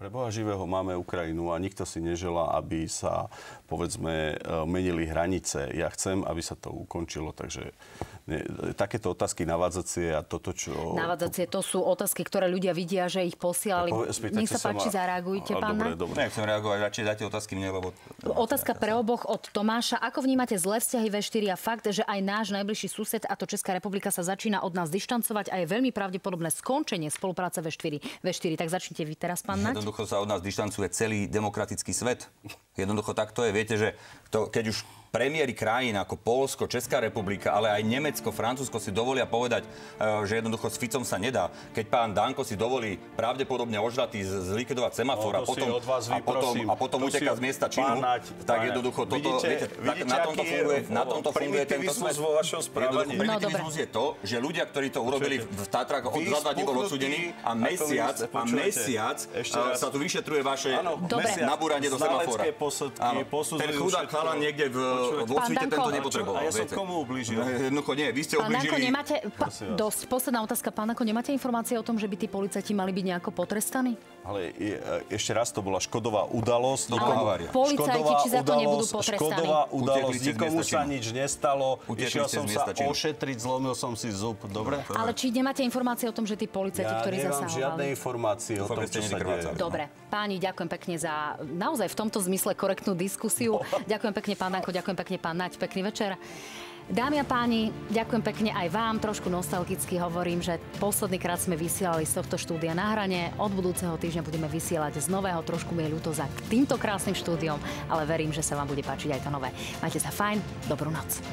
Pre Boha živého máme Ukrajinu a nikto si neželá, aby sa, povedzme, menili hranice. Ja chcem, aby sa to ukončilo, takže takéto otázky navádzacie a toto, čo... Navádzacie, to sú otázky, ktoré ľudia vidia, že ich posielali. Nech sa páči, zareagujte, pán. Dobre. Nechcem reagovať, radšej dáte otázky mne, lebo... Otázka pre oboch od Tomáša. Ako vnímate zlé vzťahy V4 a fakt, že aj náš najbližší sused, a to Česká republika, sa začína od nás dištancovať a je veľmi pravdepodobné skončenie spolupráce V4. Tak začnite vy teraz, pán Naď. Jednoducho sa od nás dištancuje celý demokratický svet. Jednoducho tak to je. Viete, že keď už premiéry krajín ako Poľsko, Česká republika, ale aj Nemecko, Francúzsko si dovolia povedať, že jednoducho s Ficom sa nedá. Keď pán Danko si dovolí pravdepodobne ožratý zlikvidovať semafor a potom uteká z miesta činu, tak jednoducho toto, viete, na tomto funguje tento svet. Primitivizmus je to, že ľudia, ktorí to urobili v Tatrách, od 2 dní bol odsúdený a mesiac sa tu vyšetruje vaše nabúranie do semafora. Ten chudák chalan niekde vo svite tento nepotreboval. A ja som komu ublížil? Jednoducho nie, vy ste ublížili. Dosť, posledná otázka. Pán Danko, nemáte informácie o tom, že by tí policajti mali byť nejako potrestaní? Ale ešte raz, to bola škodová udalosť. Policajti, či za to nebudú potrestaní? Škodová udalosť, nikomu sa nič nestalo. Išiel som sa ošetriť, zlomil som si zub. Dobre? Ale či nemáte informácie o tom, že tí policajti, ktorí zasahovali? Ja nemám žiadne informácie o tom, čo sa deje. Dobre. Páni, ďakujem pekne za naozaj v tomto zmysle korektnú diskusiu. Ďakujem pekne, pán Danko, ďakujem pekne, pán Naď. Pekný večer. Dámy a páni, ďakujem pekne aj vám. Trošku nostalgicky hovorím, že posledný krát sme vysielali z tohto štúdia Na hrane. Od budúceho týždňa budeme vysielať z nového. Trošku mi je ľúto za týmto krásnym štúdiom, ale verím, že sa vám bude páčiť aj to nové. Majte sa fajn, dobrú noc.